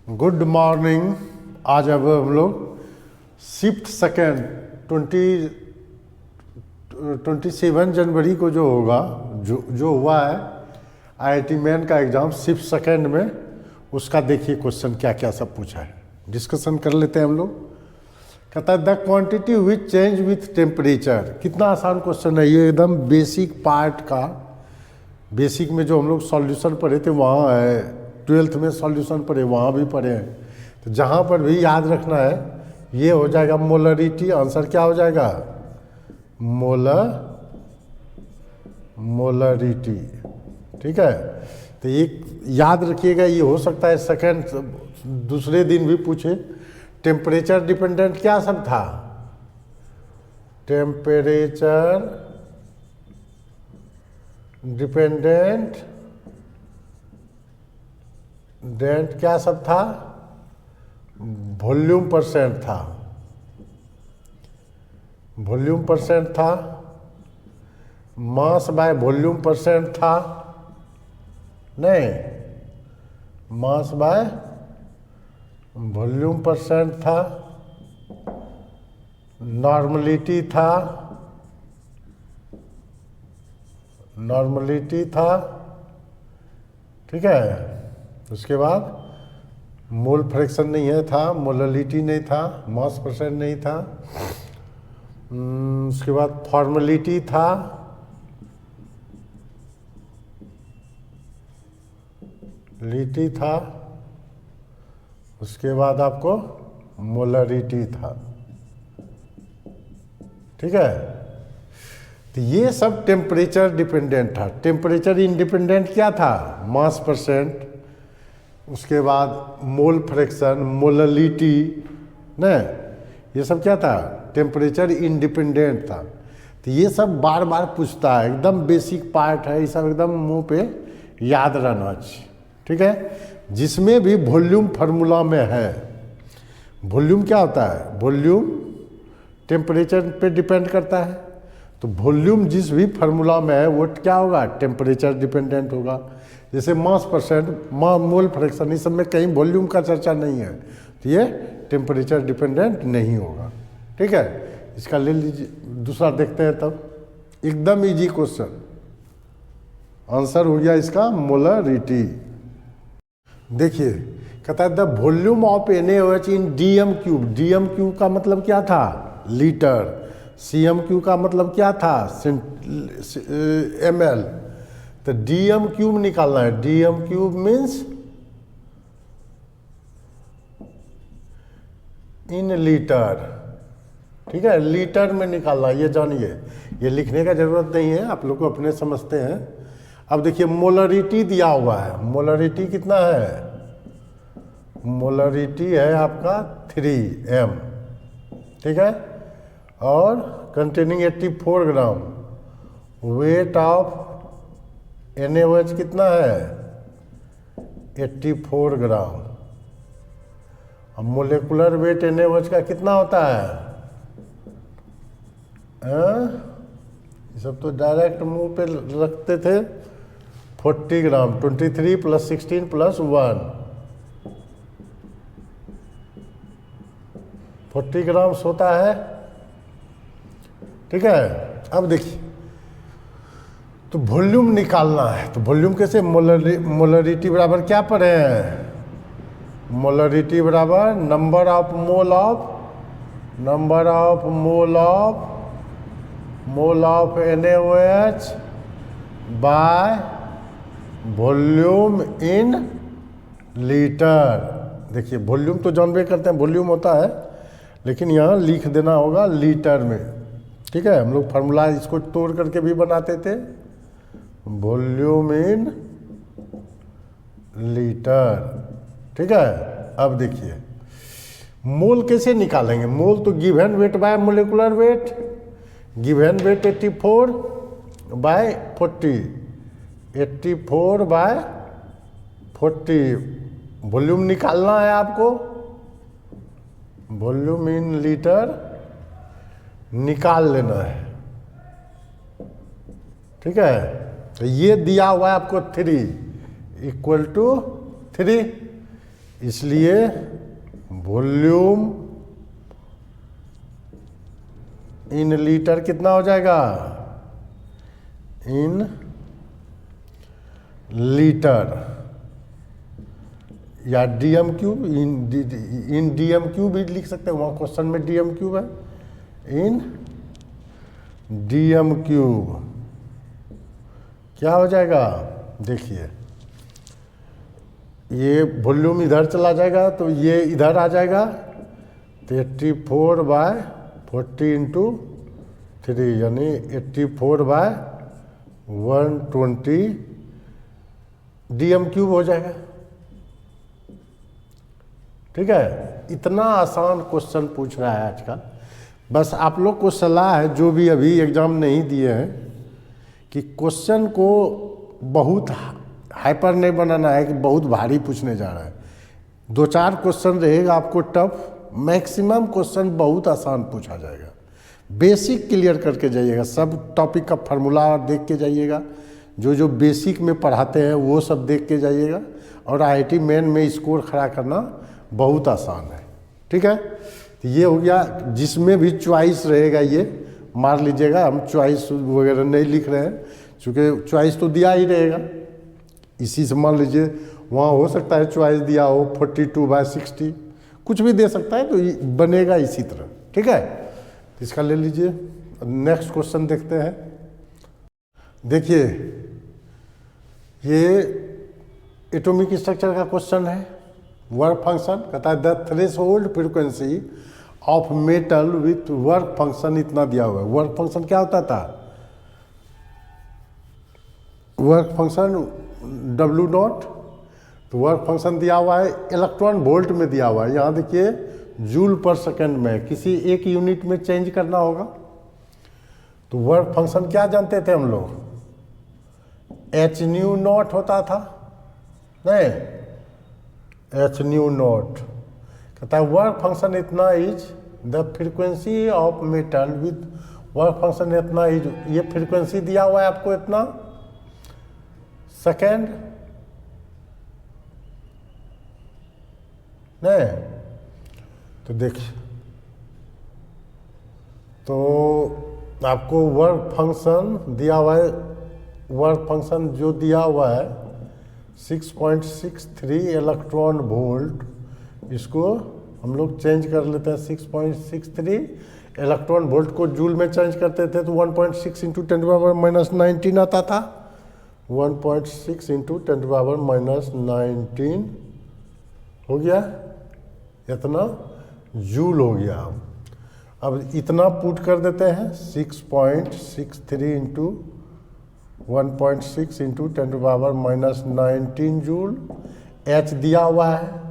Good morning. आज अब हम लोग शिफ्ट सेकेंड 27 जनवरी को जो होगा जो हुआ है IIT मेन का एग्ज़ाम शिफ्ट सेकेंड में, उसका देखिए क्वेश्चन क्या क्या सब पूछा है, डिस्कशन कर लेते हैं हम लोग। कहता है the quantity which change with temperature. कितना आसान क्वेश्चन है ये, एकदम बेसिक पार्ट का। बेसिक में जो हम लोग सॉल्यूशन पढ़े थे वहाँ है, 12th में सॉल्यूशन पढ़े वहाँ भी पढ़े हैं, तो जहाँ पर भी याद रखना है ये हो जाएगा मोलरिटी। आंसर क्या हो जाएगा? मोलरिटी। ठीक है, तो एक याद रखिएगा, ये हो सकता है सेकंड दूसरे दिन भी पूछे। टेम्परेचर डिपेंडेंट क्या सब था? टेम्परेचर डिपेंडेंट क्या सब था? वॉल्यूम परसेंट था। वॉल्यूम परसेंट था, मास बाय वॉल्यूम परसेंट था, नहीं, मास बाय वॉल्यूम परसेंट था, नॉर्मलिटी था, ठीक है। उसके बाद मोल फ्रैक्शन नहीं है था, मोललिटी नहीं था, मास परसेंट नहीं था। उसके बाद फॉर्मेलिटी था, लिटी था। उसके बाद आपको मोलरिटी था। ठीक है, तो ये सब टेम्परेचर डिपेंडेंट था। टेम्परेचर इंडिपेंडेंट क्या था? मास परसेंट। उसके बाद मोल फ्रैक्शन, मोललिटी, न, ये सब क्या था? टेम्परेचर इंडिपेंडेंट था। तो ये सब बार बार पूछता है, एकदम बेसिक पार्ट है, ये सब एकदम मुंह पे याद रहना चाहिए। ठीक है, जिसमें भी वॉल्यूम फार्मूला में है। वॉल्यूम क्या होता है? वॉल्यूम टेम्परेचर पे डिपेंड करता है, तो वॉल्यूम जिस भी फार्मूला में है वो क्या होगा? टेम्परेचर डिपेंडेंट होगा। जैसे मास परसेंट, मोल फ्रैक्शन, इस सब में कहीं वॉल्यूम का चर्चा नहीं है, तो ये टेम्परेचर डिपेंडेंट नहीं होगा। ठीक है, इसका ले लीजिए, दूसरा देखते हैं तब। एकदम इजी क्वेश्चन, आंसर हो गया इसका मोलरिटी। देखिए, कहता है the volume of NaOH in DM cube. DM cube का मतलब क्या था? लीटर। CM क्यूब का मतलब क्या था? ml। तो DM क्यूब निकालना है। DM cube means in litre. ठीक है, लीटर में निकालना, ये जानिए, ये लिखने का जरूरत नहीं है, आप लोग को अपने समझते हैं। अब देखिए मोलरिटी दिया हुआ है। मोलरिटी कितना है? मोलरिटी है आपका 3m। ठीक है, और containing 84 gram. Weight of NaOH कितना है? 84 ग्राम। अब मोलेकुलर वेट NaOH का कितना होता है? ये सब तो डायरेक्ट मुंह पे रखते थे। 40 ग्राम, 23 + 16 + 1, 40 ग्राम होता है। ठीक है, अब देखिए, तो वॉल्यूम निकालना है, तो वॉल्यूम कैसे? मोलरिटी बराबर क्या पढ़े हैं? मोलरिटी बराबर number of mole of NaOH by volume in litre. देखिए, वॉल्यूम तो जानबे करते हैं, वॉल्यूम होता है, लेकिन यहाँ लिख देना होगा लीटर में। ठीक है, हम लोग फार्मूला इसको तोड़ करके भी बनाते थे, वॉल्यूम इन लीटर। ठीक है, अब देखिए मोल कैसे निकालेंगे? मोल तो given weight by molecular weight. Given weight 84 by 40, 84 by 40। Volume निकालना है आपको, वॉल्यूम इन लीटर निकाल लेना है। ठीक है, तो ये दिया हुआ है आपको 3 = 3। इसलिए वॉल्यूम इन लीटर कितना हो जाएगा, इन लीटर, या डीएम क्यूब, इन डीएम क्यूब भी लिख सकते हैं, वहाँ क्वेश्चन में डीएम क्यूब है, इन डीएम क्यूब क्या हो जाएगा, देखिए ये वॉल्यूम इधर चला जाएगा तो ये इधर आ जाएगा, तो 84/40 इंटू 3 यानी 84/120 डीएम क्यूब हो जाएगा। ठीक है, इतना आसान क्वेश्चन पूछ रहा है आजकल। बस आप लोग को सलाह है जो भी अभी एग्ज़ाम नहीं दिए हैं कि क्वेश्चन को बहुत हाइपर नहीं बनाना है कि बहुत भारी पूछने जा रहा है। 2-4 क्वेश्चन रहेगा आपको टफ, मैक्सिमम क्वेश्चन बहुत आसान पूछा जाएगा। बेसिक क्लियर करके जाइएगा, सब टॉपिक का फार्मूला देख के जाइएगा, जो बेसिक में पढ़ाते हैं वो सब देख के जाइएगा, और आईआईटी मेन में स्कोर खड़ा करना बहुत आसान है। ठीक है, तो ये हो गया। जिसमें भी चॉइस रहेगा ये मार लीजिएगा, हम चॉइस वगैरह नहीं लिख रहे हैं क्योंकि चॉइस तो दिया ही रहेगा। इसी से मान लीजिए वहाँ हो सकता है चॉइस दिया हो 42/60, कुछ भी दे सकता है, तो बनेगा इसी तरह। ठीक है, तो इसका ले लीजिए। नेक्स्ट क्वेश्चन देखते हैं। देखिए ये एटॉमिक स्ट्रक्चर का क्वेश्चन है। वर्क फंक्शन कहता है the threshold frequency of metal with work function इतना दिया हुआ है। वर्क फंक्शन क्या होता था, वर्क फंक्शन W0, तो वर्क फंक्शन दिया हुआ है इलेक्ट्रॉन वोल्ट में दिया हुआ है। यहाँ देखिए जूल पर सेकंड में, किसी एक यूनिट में चेंज करना होगा। तो वर्क फंक्शन क्या जानते थे हम लोग, h0 होता था, नहीं h0 कहता है वर्क फंक्शन इतना is the frequency of metal with work function इतना इज, ये फ्रीक्वेंसी दिया हुआ है आपको इतना सेकेंड, नहीं तो देखिए, तो आपको वर्क फंक्शन दिया हुआ है, वर्क फंक्शन जो दिया हुआ है 6.63 इलेक्ट्रॉन वोल्ट, इसको हम लोग चेंज कर लेते हैं। 6.63 इलेक्ट्रॉन वोल्ट को जूल में चेंज करते थे तो 1.6 इंटू 10⁻⁻19 आता था। 1.6 इंटू 10⁻⁻19 हो गया, इतना जूल हो गया। अब इतना पुट कर देते हैं 6.63 इंटू 1.6 इंटू 10⁻⁻19 जूल। एच दिया हुआ है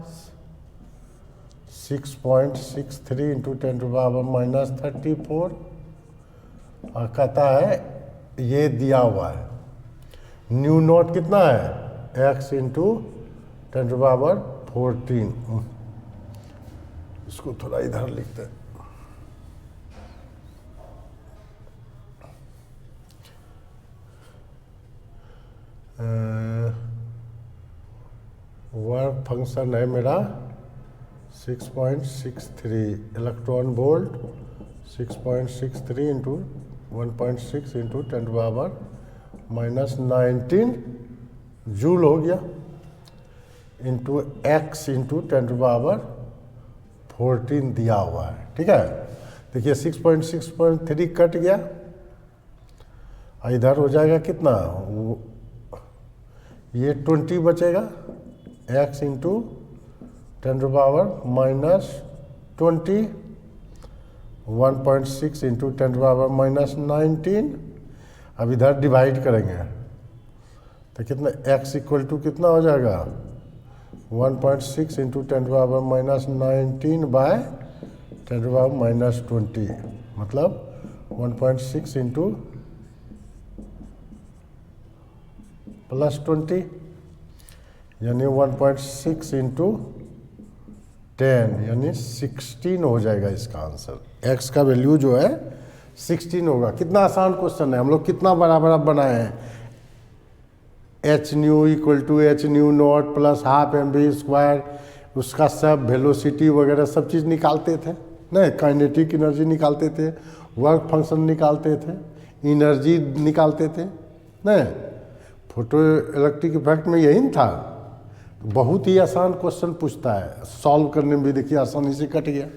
6.63 इंटू 10⁻⁻34, और कहता है ये दिया हुआ है न्यू नॉट कितना है x इंटू 10⁻14। इसको थोड़ा इधर लिखते हैं। वर्क फंक्शन है मेरा 6.63 electron volt, 6.63 into 1.6 into 10⁻⁻19 joule हो गया, इंटू x इंटू 10⁻14 दिया हुआ है। ठीक है, देखिए 6.6.3 कट गया, इधर हो जाएगा कितना, ये 20 बचेगा, x इंटू 10⁻⁻20, 1.6 इंटू 10⁻⁻19। अब इधर डिवाइड करेंगे तो कितना x इक्वल टू कितना हो जाएगा 1.6 इंटू 10⁻⁻19 बाय 10⁻⁻20, मतलब 1.6 इंटू +20 यानी 1.6 इंटू 10 यानी 16 हो जाएगा इसका आंसर। x का वैल्यू जो है 16 होगा। कितना आसान क्वेश्चन है, हम लोग कितना बराबर बनाए हैं, h nu equal to h nu nought plus half mv square उसका सब वेलोसिटी वगैरह सब चीज़ निकालते थे, नहीं काइनेटिक एनर्जी निकालते थे, वर्क फंक्शन निकालते थे, एनर्जी निकालते थे, नहीं फोटो इलेक्ट्रिक इफेक्ट में यही न था। बहुत ही आसान क्वेश्चन पूछता है, सॉल्व करने में भी देखिए आसानी से कट गया।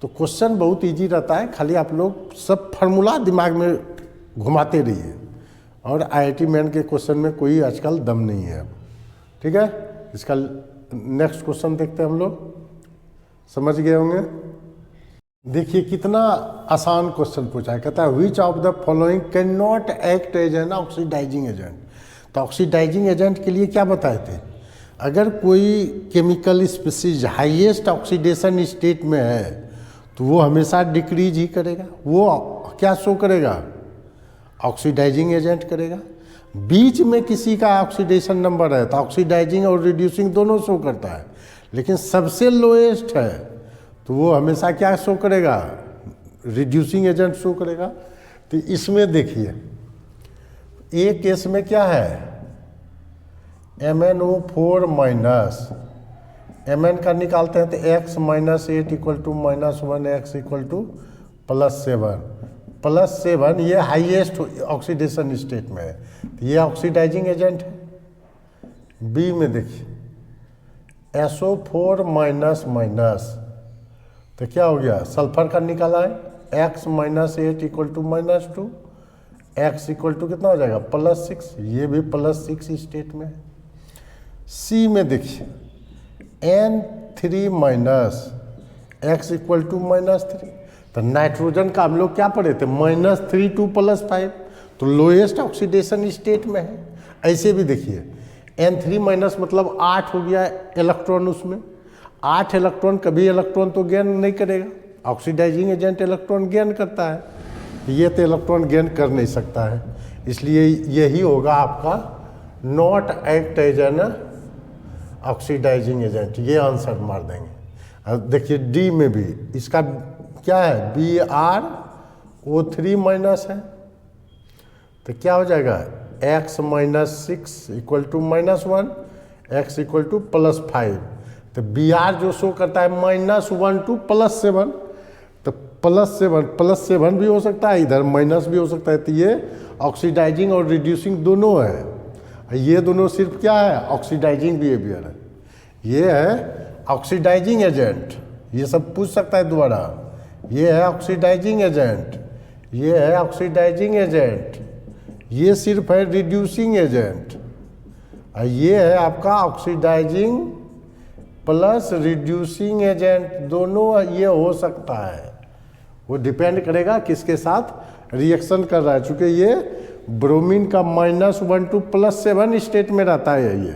तो क्वेश्चन बहुत इजी रहता है, खाली आप लोग सब फार्मूला दिमाग में घुमाते रहिए। और आईआईटी मेन के क्वेश्चन में कोई आजकल दम नहीं है अब, ठीक है। इसका नेक्स्ट क्वेश्चन देखते हैं हम लोग, समझ गए होंगे। देखिए कितना आसान क्वेश्चन पूछा है, कहता है which of the following can not act as an oxidising agent. तो ऑक्सीडाइजिंग एजेंट के लिए क्या बताए थे, अगर कोई chemical species highest oxidation state में है तो वो हमेशा डिक्रीज ही करेगा, वो क्या शो करेगा, ऑक्सीडाइजिंग एजेंट करेगा। बीच में किसी का ऑक्सीडेशन नंबर है तो ऑक्सीडाइजिंग और रिड्यूसिंग दोनों शो करता है, लेकिन सबसे लोएस्ट है तो वो हमेशा क्या शो करेगा, रिड्यूसिंग एजेंट शो करेगा। तो इसमें देखिए एक केस में क्या है, MnO4 माइनस, Mn का निकालते हैं तो x minus 8 equal to -1 x equal to +7 ये हाईएस्ट ऑक्सीडेशन स्टेट में है, तो ये ऑक्सीडाइजिंग एजेंट है। बी में देखिए SO4 माइनस माइनस, तो क्या हो गया, सल्फर का निकाला है, x minus 8 equal to -2, x equal to कितना हो जाएगा +6, ये भी +6 स्टेट में है। सी में देखिए N3 minus x equal to -3, तो नाइट्रोजन का हम लोग क्या पढ़े थे, -3 टू +5, तो लोएस्ट ऑक्सीडेशन स्टेट में है। ऐसे भी देखिए N3 माइनस मतलब 8 हो गया इलेक्ट्रॉन, उसमें 8 इलेक्ट्रॉन, कभी इलेक्ट्रॉन तो गेन नहीं करेगा, ऑक्सीडाइजिंग एजेंट इलेक्ट्रॉन गेन करता है, ये तो इलेक्ट्रॉन गेन कर नहीं सकता है, इसलिए यही होगा आपका not act as an oxidising agent, ये आंसर मार देंगे। अब देखिए डी में भी इसका क्या है, BrO3 माइनस है, तो क्या हो जाएगा x minus 6 equal to -1, x equal to +5, तो Br जो शो करता है -1 टू +7, तो +7 भी हो सकता है, इधर माइनस भी हो सकता है, तो ये ऑक्सीडाइजिंग और रिड्यूसिंग दोनों है। ये दोनों सिर्फ क्या है, ऑक्सीडाइजिंग बिहेवियर है, ये है ऑक्सीडाइजिंग एजेंट, ये सब पूछ सकता है दोबारा, ये है ऑक्सीडाइजिंग एजेंट, ये है ऑक्सीडाइजिंग एजेंट, ये सिर्फ है रिड्यूसिंग एजेंट, और ये है आपका ऑक्सीडाइजिंग प्लस रिड्यूसिंग एजेंट, दोनों ये हो सकता है। वो डिपेंड करेगा किसके साथ रिएक्शन कर रहा है, चूँकि ये ब्रोमीन का -1 टू +7 स्टेट में रहता है, ये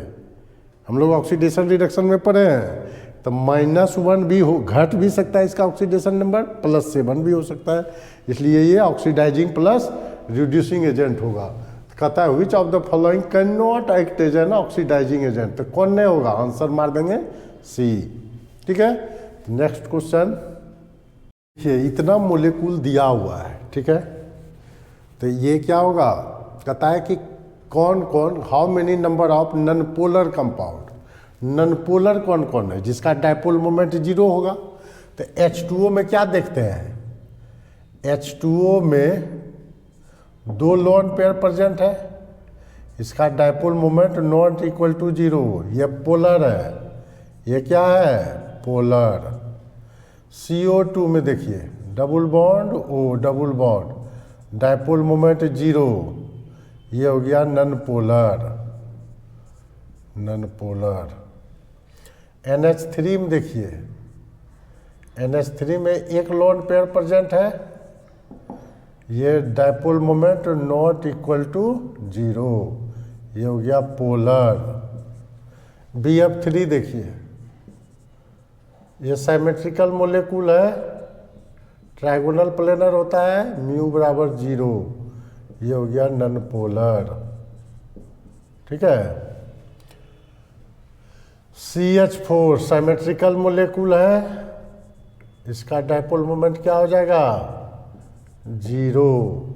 हम लोग ऑक्सीडेशन रिडक्शन में पढ़े हैं, तो -1 भी हो, घट भी सकता है इसका ऑक्सीडेशन नंबर, +7 भी हो सकता है, इसलिए ये ऑक्सीडाइजिंग प्लस रिड्यूसिंग एजेंट होगा। तो कहता है which of the following can not act as an oxidising agent, तो कौन नहीं होगा, आंसर मार देंगे सी, ठीक है। नेक्स्ट क्वेश्चन, देखिए इतना मोलिक्यूल दिया हुआ है, ठीक है, तो ये क्या होगा, कहता है कि कौन कौन, how many number of non polar compound, non polar कौन कौन है जिसका डायपोल मोमेंट 0 होगा। तो H2O में क्या देखते हैं, H2O में 2 लोन पेयर प्रेजेंट है, इसका dipole moment not equal to 0, ये पोलर है, ये क्या है पोलर। CO2 में देखिए double bond O double bond, dipole moment 0, ये हो गया non polar, non polar. NH3 में देखिए, NH3 में 1 लोन पेयर प्रेजेंट है, ये dipole moment not equal to 0, ये हो गया पोलर। BF3 देखिए, ये साइमेट्रिकल मोलेकुल है, ट्राइगोनल प्लेनर होता है, म्यू बराबर 0, ये हो गया नॉन पोलर, ठीक है। CH4 साइमेट्रिकल मोलेकुल है, इसका डायपोल मोमेंट क्या हो जाएगा 0,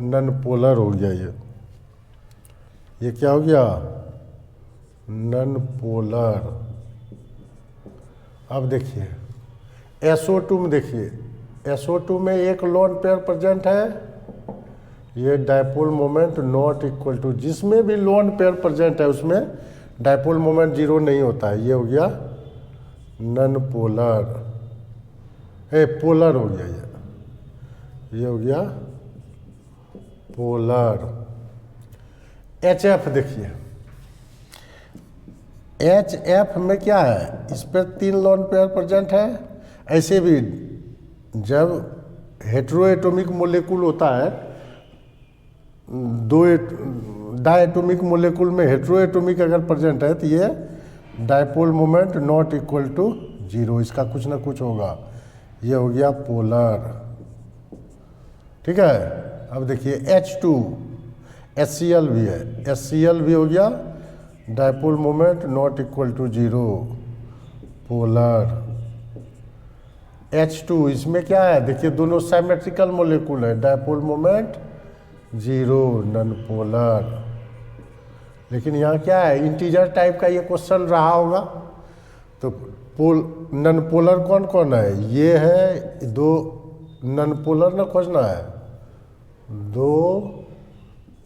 नॉन पोलर हो गया, ये क्या हो गया नॉन पोलर, अब देखिए SO2 में, देखिए SO2 में एक लोन पेयर प्रेजेंट है, ये dipole moment not equal to, जिसमें भी लोन पेयर प्रेजेंट है उसमें डायपोल मोमेंट जीरो नहीं होता है। ये हो गया नन पोलर, पोलर हो गया ये हो गया पोलर। HF देखिए, HF में क्या है, इस पर 3 लोन पेयर प्रेजेंट है। ऐसे भी जब हेट्रोएटॉमिक मोलेकुल होता है, दो डायटोमिक मोलेकुल में हेट्रोएटॉमिक अगर प्रेजेंट है तो ये dipole moment not equal to zero, इसका कुछ ना कुछ होगा। ये हो गया पोलर, ठीक है। अब देखिए H2 HCl भी है, HCl भी हो गया dipole moment not equal to zero, polar. H2 इसमें क्या है, देखिए दोनों सिमेट्रिकल मोलेकुल है, dipole moment zero, non polar. लेकिन यहाँ क्या है, इंटीजर टाइप का ये क्वेश्चन रहा होगा, तो नन पोलर कौन कौन है, ये है दो नन पोलर ना खोजना है, 2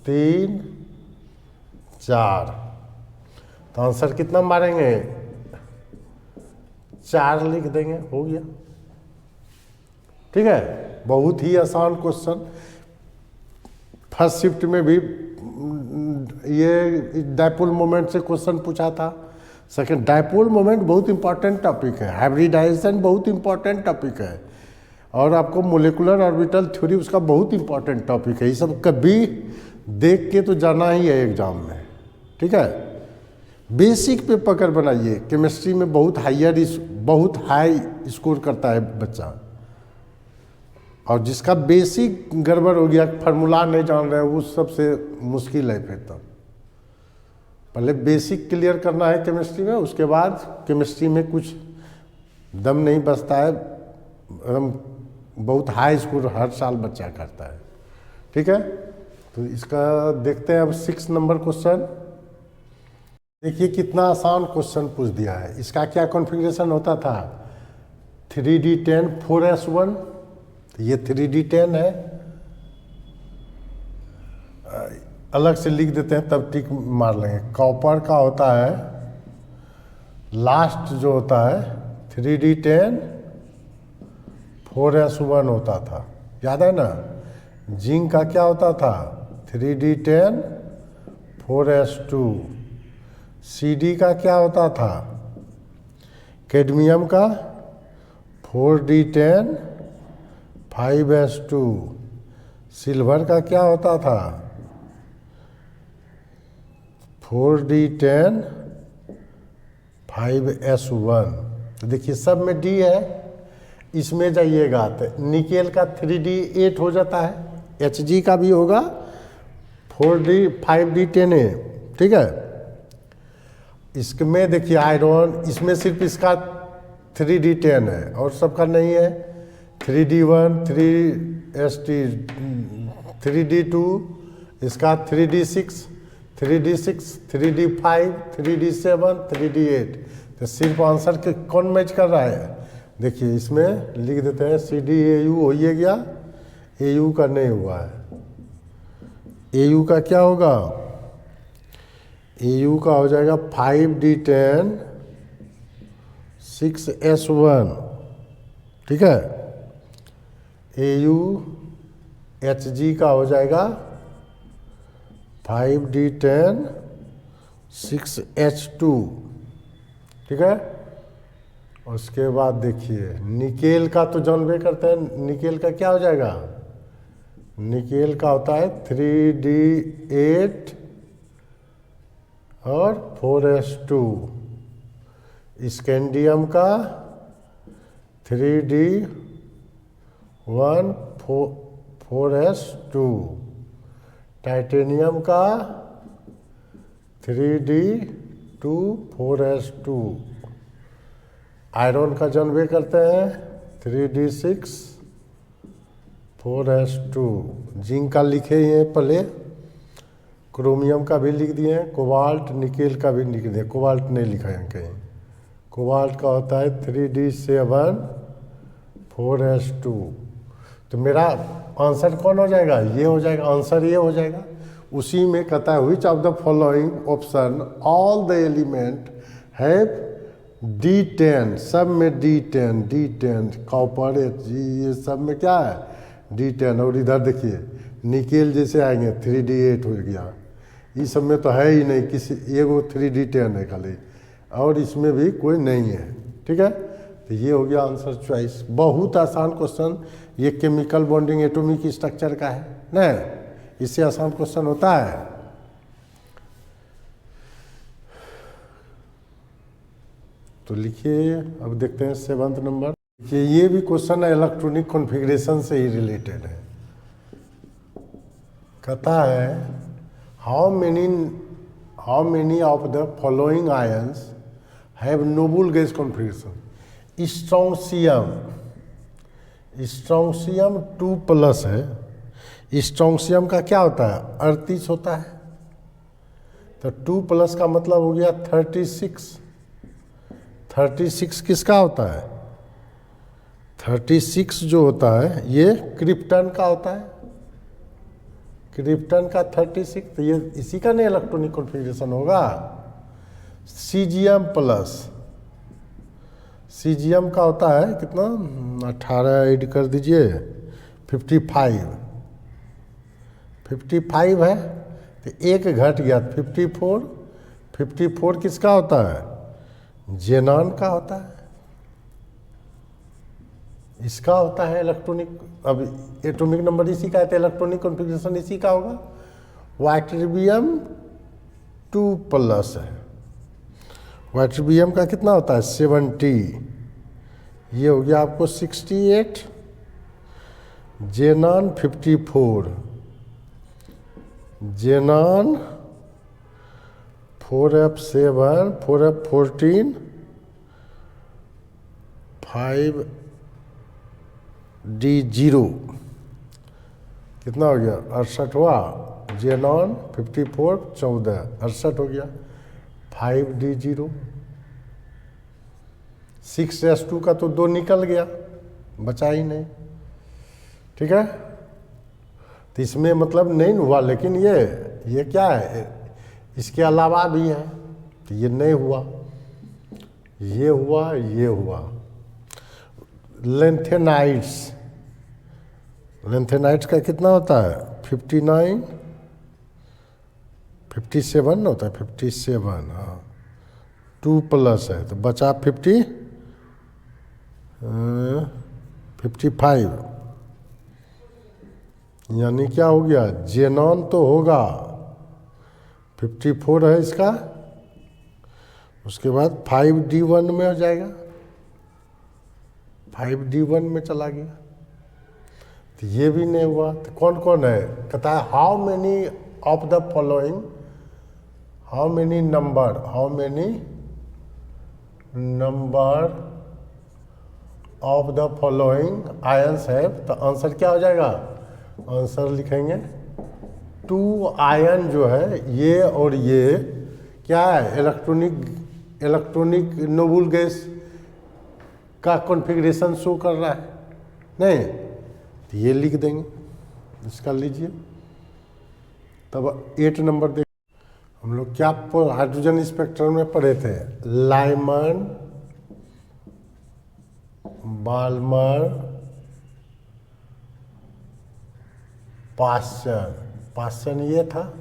3 4, तो आंसर कितना मारेंगे, 4 लिख देंगे, हो गया। ठीक है, बहुत ही आसान क्वेश्चन। फर्स्ट शिफ्ट में भी ये डायपोल मोमेंट से क्वेश्चन पूछा था। सेकंड, डायपोल मोमेंट बहुत इंपॉर्टेंट टॉपिक है, हाइब्रिडाइजेशन बहुत इंपॉर्टेंट टॉपिक है, और आपको मोलिकुलर ऑर्बिटल थ्योरी उसका बहुत इंपॉर्टेंट टॉपिक है। ये सब कभी देख के तो जाना ही है एग्जाम में, ठीक है। बेसिक पे पकड़ बनाइए, केमिस्ट्री में बहुत हाई स्कोर करता है बच्चा, और जिसका बेसिक गड़बड़ हो गया, फार्मूला नहीं जान रहे, वो सबसे मुश्किल है। फिर तब पहले बेसिक क्लियर करना है केमिस्ट्री में, उसके बाद केमिस्ट्री में कुछ दम नहीं बचता है, बहुत हाई स्कोर हर साल बच्चा करता है, ठीक है। तो इसका देखते हैं अब 6 नंबर क्वेश्चन। देखिए कितना आसान क्वेश्चन पूछ दिया है। इसका क्या कॉन्फ़िगरेशन होता था, 3D10 4s1, ये 3D10 है, अलग से लिख देते हैं तब टिक मार लेंगे। कॉपर का होता है, लास्ट जो होता है 3D10 4s1 होता था, याद है ना। जिंक का क्या होता था, 3D10 4s2। CD का क्या होता था, कैडमियम का 4D10 5s2। सिल्वर का क्या होता था, 4D10 5s1। तो देखिए सब में D है, इसमें जाइएगा तो निकेल का 3D8 हो जाता है, Hg का भी होगा 4D 5D10 है, ठीक है। इसमें देखिए आयरन, इसमें सिर्फ इसका 3D10 है और सबका नहीं है। 3D1 3st 3D2, इसका 3D6 3D5 3D7 3D8। तो सिर्फ आंसर के कौन मैच कर रहा है, देखिए इसमें लिख देते हैं CDAU हो ही गया, AU का नहीं हुआ है। AU का क्या होगा, AU का हो जाएगा 5D10 6s1, ठीक है। AU Hg का हो जाएगा 5D10 6h2, ठीक है। उसके बाद देखिए निकेल का तो जानबे करते हैं, निकेल का क्या हो जाएगा, निकेल का होता है 3D8 और 4s2। स्कैंडियम का 3D1 4s2। टाइटेनियम का 3D2 4s2। आयरन का जानबे करते हैं 3D6 4s2। जिंक का लिखे ही हैं पहले, क्रोमियम का भी लिख दिए हैं, कोबाल्ट निकेल का भी लिख दिए, कोबाल्ट नहीं लिखा है कहीं, कोबाल्ट का होता है 3d7 4s2। तो मेरा आंसर कौन हो जाएगा, ये हो जाएगा, आंसर ये हो जाएगा। उसी में कहता है which of the following option all the element have D10, सब में D10 कॉपर Hg, ये सब में क्या है D10। और इधर देखिए निकेल जैसे आएंगे 3d8 हो गया, इस सब में तो है ही नहीं, किसी एगो 3d10 है खाली, और इसमें भी कोई नहीं है। ठीक है, तो ये हो गया आंसर चॉइस। बहुत आसान क्वेश्चन, ये केमिकल बॉन्डिंग एटॉमिक स्ट्रक्चर का है ना, इससे आसान क्वेश्चन होता है। तो लिखिए, अब देखते हैं 7th नंबर। कि ये भी क्वेश्चन इलेक्ट्रॉनिक कॉन्फ़िगरेशन से ही रिलेटेड है। कहता है how many of the following ions have noble gas configuration. Strontium 2+ है। स्ट्रोंशियम का क्या होता है 38 होता है, तो 2+ का मतलब हो गया 36। 36 किसका होता है, 36 जो होता है ये क्रिप्टन का होता है, क्रिप्टन का 36, तो ये इसी का नहीं इलेक्ट्रॉनिक कॉन्फ़िगरेशन होगा। सीजियम का होता है कितना, 18 ऐड कर दीजिए, 55 है, तो एक घट गया 54 किसका होता है, जेनॉन का होता है, इसका होता है इलेक्ट्रॉनिक। अब एटॉमिक नंबर इसी का है, तो इलेक्ट्रॉनिक कॉन्फ़िगरेशन इसी का होगा। वाइट्रिबियम 2+ है, वाइट्रिबियम का कितना होता है 70, ये हो गया आपको 68। Xenon 54, xenon 4f7 4f14 5d0 कितना हो गया 68 हुआ। जेनॉन 54 14 68 हो गया, 5d0। 6s2 का तो 2 निकल गया, बचा ही नहीं। ठीक है, तो इसमें मतलब नहीं हुआ, लेकिन ये क्या है, इसके अलावा भी है, तो ये नहीं हुआ, ये हुआ, ये हुआ। लेंथेनाइट्स का कितना होता है 59 57 होता है 57, हाँ 2+ है, तो बचा 55, यानी क्या हो गया, जेनॉन तो होगा 54 है इसका, उसके बाद 5d1 में हो जाएगा, 5d1 में चला गया, तो ये भी नहीं हुआ। तो कौन कौन है, कहता है how many of the following, how many number of the following ions है, तो आंसर क्या हो जाएगा, आंसर लिखेंगे 2 आयन जो है ये और ये क्या है, इलेक्ट्रॉनिक नोबल गैस का कॉन्फ़िगरेशन शो कर रहा है नहीं, तो ये लिख देंगे, इसका लीजिए। तब 8 नंबर देख, हम लोग क्या हाइड्रोजन स्पेक्ट्रम में पढ़े थे, लाइमन, बाल्मर, पास्चन ये था।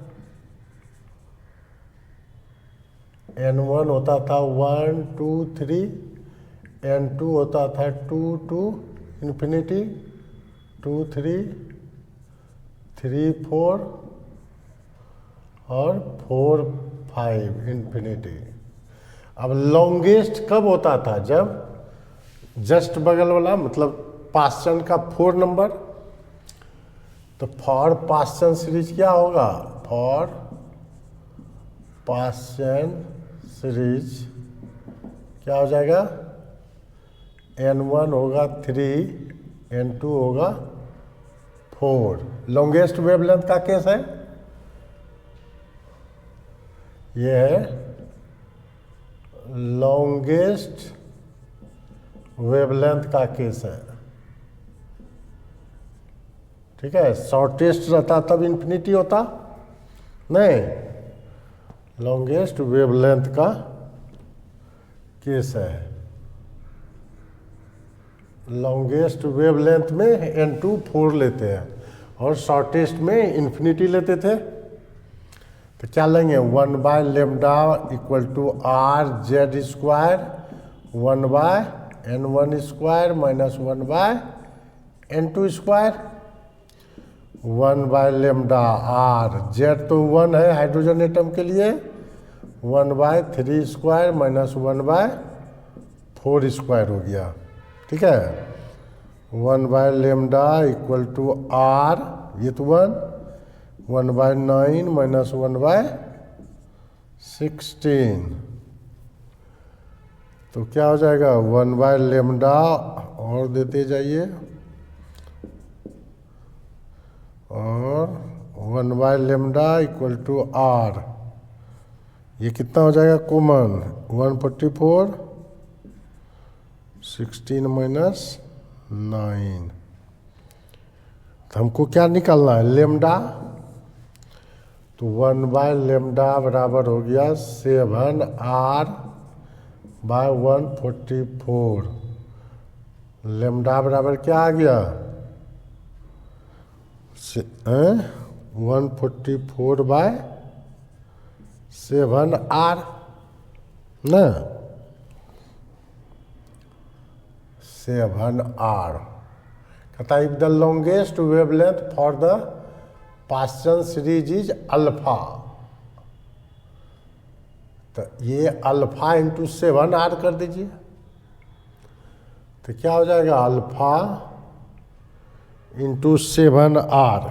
N1 होता था 1 2 3, N2 होता था 2 to infinity 2 3 3 4 और 4 5 infinity। अब लॉन्गेस्ट कब होता था, जब जस्ट बगल वाला मतलब पास्चन का 4 नंबर, तो फॉर पास्चन सीरीज क्या होगा, फॉर पास्चन सीरीज क्या हो जाएगा, N1 होगा 3, N2 होगा 4। लॉन्गेस्ट वेवलेंथ का केस है, ये है लॉन्गेस्ट वेवलेंथ का केस है, ठीक है। शॉर्टेस्ट रहता तब इन्फिनिटी होता नहीं, लॉन्गेस्ट वेवलेंथ का केस है। लॉन्गेस्ट वेवलेंथ में n2 4 लेते हैं और शॉर्टेस्ट में इन्फिनिटी लेते थे, तो क्या लेंगे 1/λ equal to R Z square 1/n1 square minus 1/n2 square. 1/λ R Z तो 1 है हाइड्रोजन एटम के लिए, 1/3 स्क्वायर माइनस 1/4 स्क्वायर हो गया, ठीक है। 1/λ इक्वल टू आर, ये तो 1/9 माइनस 1/16, तो क्या हो जाएगा 1/λ और देते जाइए और 1/λ इक्वल टू आर, ये कितना हो जाएगा कॉमन 144, 16 माइनस 9, तो हमको क्या निकालना है लेमडा, तो 1/λ बराबर हो गया 7r/144। लेमडा बराबर क्या आ गया 144/7r ना, 7r कहता if the longest wavelength for the Paschen series is alpha, तो ये अल्फा इंटू 7r कर दीजिए, तो क्या हो जाएगा alpha into 7r,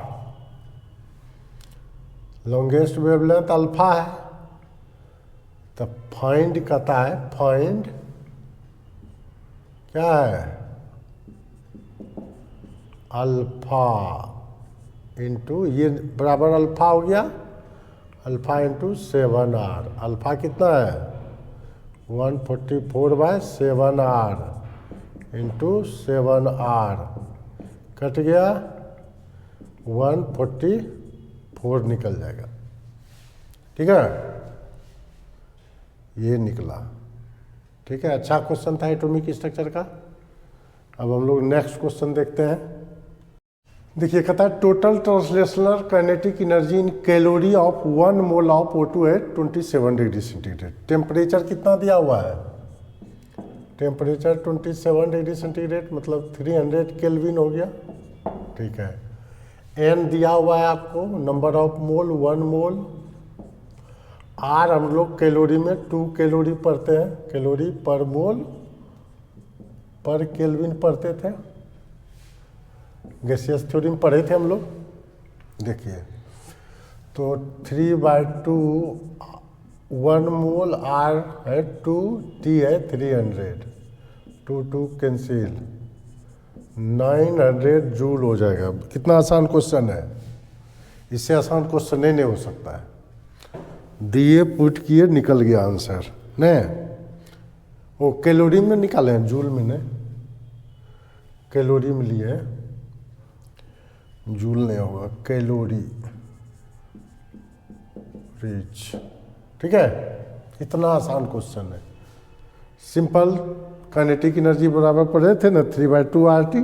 longest wavelength alpha है, तो फाइंड कहता है फाइंड क्या है अल्फा इंटू ये बराबर अल्फा हो गया, अल्फा इंटू 7r, अल्फा कितना है 144/7r इंटू 7r, कट गया 144 निकल जाएगा, ठीक है, ये निकला, ठीक है। अच्छा क्वेश्चन था एटॉमिक स्ट्रक्चर का। अब हम लोग नेक्स्ट क्वेश्चन देखते हैं। देखिए कहता है total translational kinetic energy in calorie of 1 mole of O2 है 27 डिग्री सेंटीग्रेड। टेम्परेचर कितना दिया हुआ है, टेम्परेचर 27 डिग्री सेंटीग्रेड मतलब 300 केल्विन हो गया, ठीक है। एन दिया हुआ है आपको, number of mole 1 mole, R हम लोग कैलोरी में 2 कैलोरी पढ़ते हैं, कैलोरी पर मोल पर केल्विन पढ़ते थे, गैसियस थ्योरम पढ़े थे हम लोग। देखिए तो 3/2 1 मोल आर है 2, टी है 300, 2 कैंसिल 900 जूल हो जाएगा। कितना आसान क्वेश्चन है, इससे आसान क्वेश्चन नहीं हो सकता है, दिए पुट किए निकल गया आंसर नहीं, वो कैलोरी में निकाले हैं जूल में नहीं, कैलोरी में लिए जूल नहीं होगा, कैलोरी रिच, ठीक है। इतना आसान क्वेश्चन है, सिंपल काइनेटिक एनर्जी बराबर पढ़े थे ना 3/2 RT,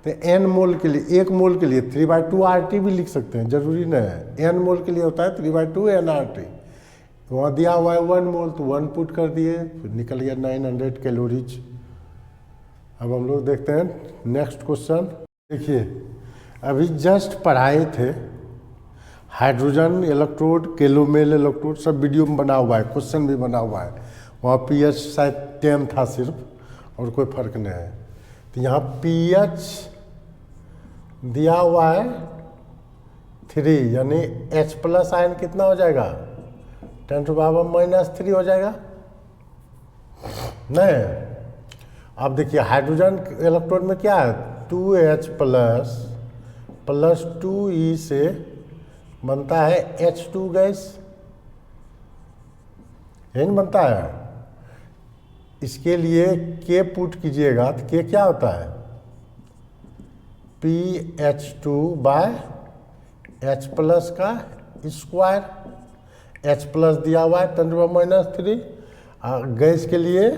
तो n मोल के लिए 1 मोल के लिए 3/2 RT भी लिख सकते हैं, जरूरी नहीं है, n मोल के लिए होता है 3/2 nRT, वहाँ दिया हुआ है 1 मोल तो 1 पुट कर दिए, फिर निकल गया 900 कैलोरीज। अब हम लोग देखते हैं नेक्स्ट क्वेश्चन। देखिए अभी जस्ट पढ़ाए थे हाइड्रोजन इलेक्ट्रोड कैलोमेल इलेक्ट्रोड, सब वीडियो में बना हुआ है, क्वेश्चन भी बना हुआ है, वहाँ pH शायद 10 था सिर्फ और कोई फर्क नहीं है, तो यहाँ pH दिया हुआ है 3 यानी H+ आयन कितना हो जाएगा 10⁻³ हो जाएगा नहीं। अब देखिए हाइड्रोजन इलेक्ट्रोड में क्या है 2H+ प्लस 2E से बनता है H2 गैस, यही नहीं बनता है, इसके लिए के पुट कीजिएगा तो के क्या होता है, PH2/H प्लस का स्क्वायर, H प्लस दिया हुआ है 10⁻³ गैस के लिए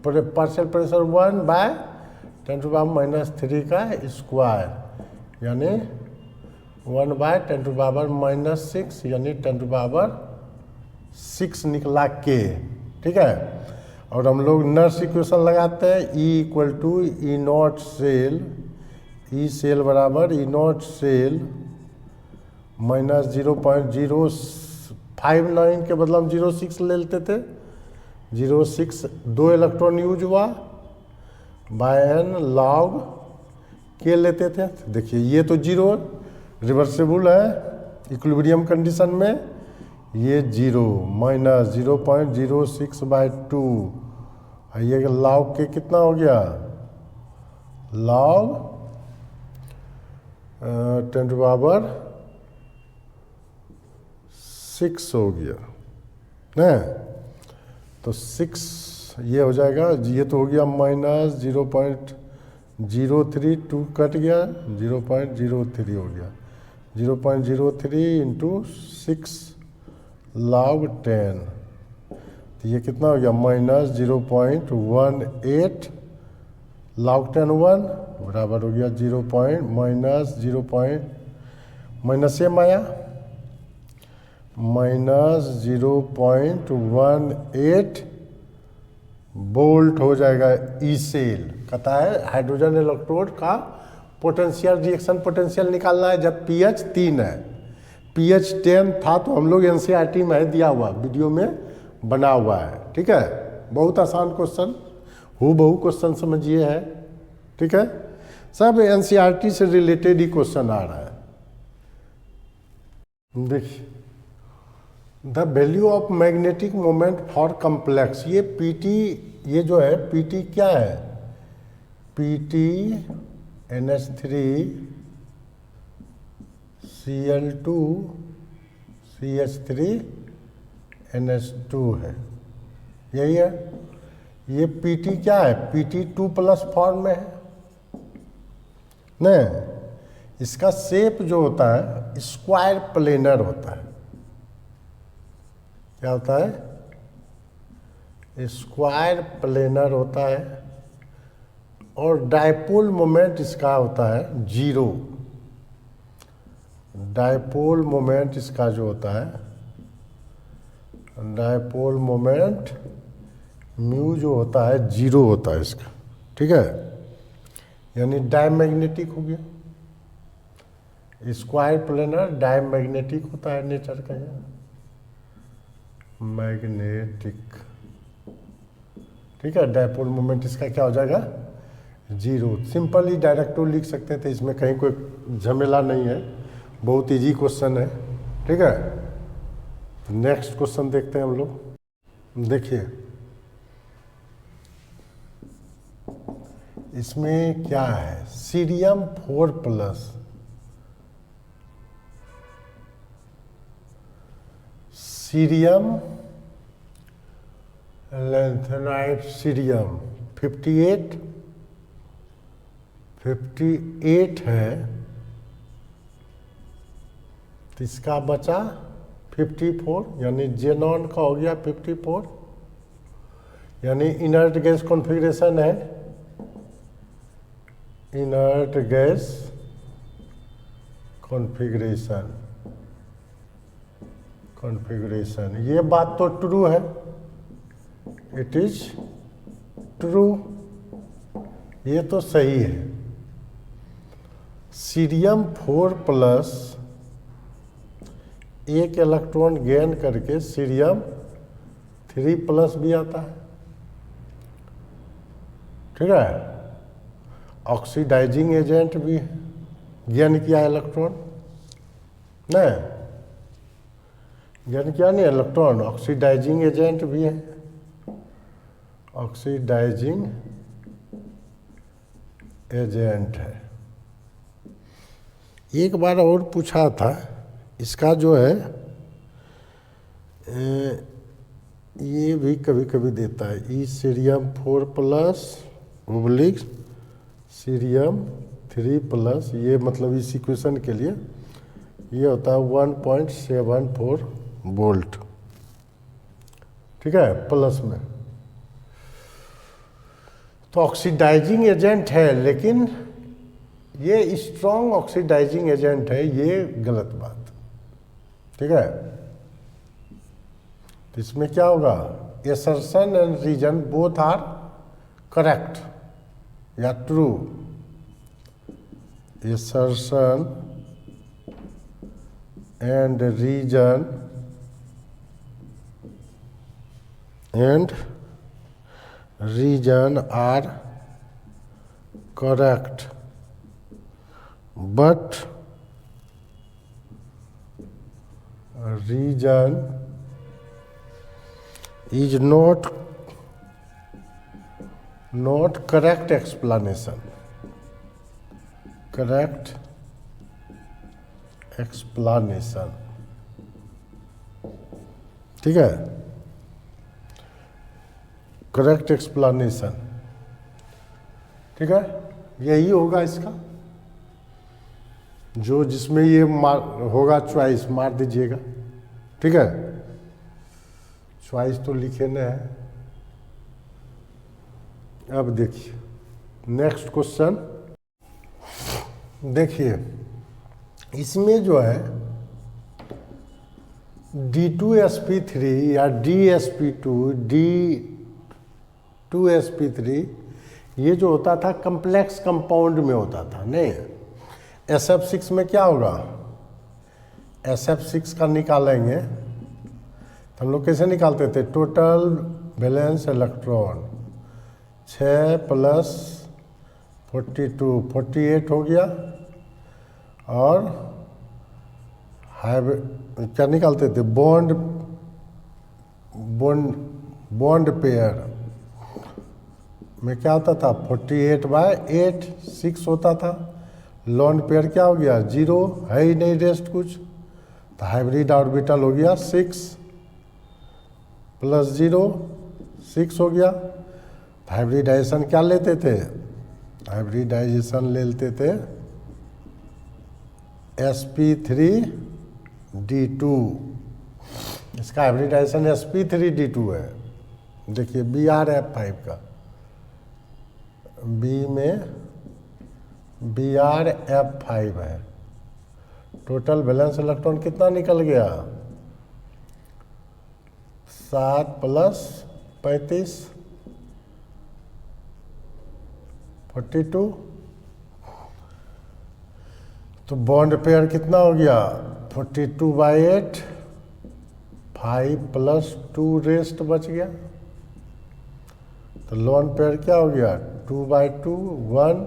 पार्शियल प्रेशर 1/10⁻³ का स्क्वायर यानी 1/10⁻⁻6 यानी 10⁻6 निकला के। ठीक है, और हम लोग नर्स इक्वेशन लगाते हैं E = E0 सेल बराबर E0 सेल माइनस 0.059 के बदले हम 0.6 ले लेते थे, 0.6 2 इलेक्ट्रॉन यूज हुआ बाय n log के लेते थे। देखिए ये तो जीरो रिवर्सिबल है इक्विलिब्रियम कंडीशन में, ये 0 माइनस 0.06/2 ये log के कितना हो गया, log 10⁻6 हो गया ना, तो 6 ये हो जाएगा, ये तो हो गया माइनस 0.032 कट गया 0.03 हो गया, 0.03 इंटू 6 log 10 तो ये कितना हो गया माइनस 0.18 log 10 1 बराबर हो गया माइनस से माया माइनस 0.18 वोल्ट हो जाएगा ई सेल। कहता है हाइड्रोजन इलेक्ट्रोड का पोटेंशियल रिएक्शन पोटेंशियल निकालना है जब pH 3 है, pH 10 था तो हम लोग NCERT में दिया हुआ वीडियो में बना हुआ है। ठीक है, बहुत आसान क्वेश्चन, हूबहू क्वेश्चन समझिए है। ठीक है, सब NCERT से रिलेटेड ही क्वेश्चन आ रहा है। देखिए the value of magnetic moment for complex, ये PT ये जो है PT क्या है, PT NH3 Cl2 CH3 NH2 है, यही है। ये PT क्या है, PT 2+ फॉर्म में है न, इसका शेप जो होता है स्क्वायर प्लेनर होता है, क्या होता है, स्क्वायर प्लेनर होता है, और डायपोल मोमेंट इसका होता है 0, डायपोल मोमेंट इसका जो होता है, डायपोल मोमेंट म्यू जो होता है 0 होता है इसका। ठीक है, यानी डायमैग्नेटिक हो गया, स्क्वायर प्लेनर डायमैग्नेटिक होता है नेचर का, मैग्नेटिक। ठीक है, डायपोल मोमेंट इसका क्या हो जाएगा 0, सिंपली डायरेक्टो लिख सकते थे, इसमें कहीं कोई झमेला नहीं है, बहुत इजी क्वेश्चन है। ठीक है, नेक्स्ट क्वेश्चन देखते हैं हम लोग। देखिए इसमें क्या है, सीरियम 4+, सीरियम लैंथेनाइट सीरियम 58 है, तो इसका बचा 54 यानी जेनॉन का हो गया 54, यानी इनर्ट गैस कॉन्फ़िगरेशन है, इनर्ट गैस कॉन्फ़िगरेशन ये बात तो ट्रू है, इट इज ट्रू, ये तो सही है। सीरियम 4+ एक इलेक्ट्रॉन गेन करके सीरियम 3+ भी आता है। ठीक है, ऑक्सीडाइजिंग एजेंट भी गेन किया इलेक्ट्रॉन, नहीं गेन किया नहीं इलेक्ट्रॉन, ऑक्सीडाइजिंग एजेंट भी है, ऑक्सीडाइजिंग एजेंट है। एक बार और पूछा था, इसका जो है ये भी कभी कभी देता है E cerium 4 plus oblique cerium 3 plus, ये मतलब इस इक्वेशन के लिए ये होता है 1.74 वोल्ट, ठीक है, प्लस में। तो ऑक्सीडाइजिंग एजेंट है, लेकिन ये स्ट्रॉन्ग ऑक्सीडाइजिंग एजेंट है, ये गलत बात, ठीक है। तो इसमें क्या होगा, assertion and reason both are correct या true. Assertion and reason are correct, but reason is not correct explanation, correct explanation, ठीक है, करेक्ट एक्सप्लेनेशन, ठीक है, यही होगा इसका, जो जिसमें ये मार होगा चॉइस मार दीजिएगा, ठीक है। चॉइस तो लिखे न है। अब देखिए नेक्स्ट क्वेश्चन, देखिए इसमें जो है D2sp3 या DsP2 D2sp3 ये जो होता था कम्प्लेक्स कंपाउंड में होता था, नहीं SF6 में क्या होगा, SF6 का निकालेंगे तो हम लोग कैसे निकालते थे, टोटल वैलेंस इलेक्ट्रॉन 6 प्लस 42 48 हो गया, और क्या निकालते थे, बॉन्ड पेयर में क्या होता था 48/8 6 होता था। लोन पेयर क्या हो गया 0, है ही नहीं रेस्ट कुछ, तो हाइब्रिड ऑर्बिटल हो गया 6 + 0 6 हो गया। तो हाइब्रिडाइजेशन क्या लेते थे, हाइब्रिडाइजेशन लेते थे sp3d2, इसका हाइब्रिडाइजेशन sp3d2 है। देखिए Br(F5) का, B में Br(F5) है, टोटल वैलेंस इलेक्ट्रॉन कितना निकल गया 7 + 35 42। तो बॉन्ड पेयर कितना हो गया 42/8 5 + 2 रेस्ट बच गया। तो लोन पेयर क्या हो गया 2/2 1,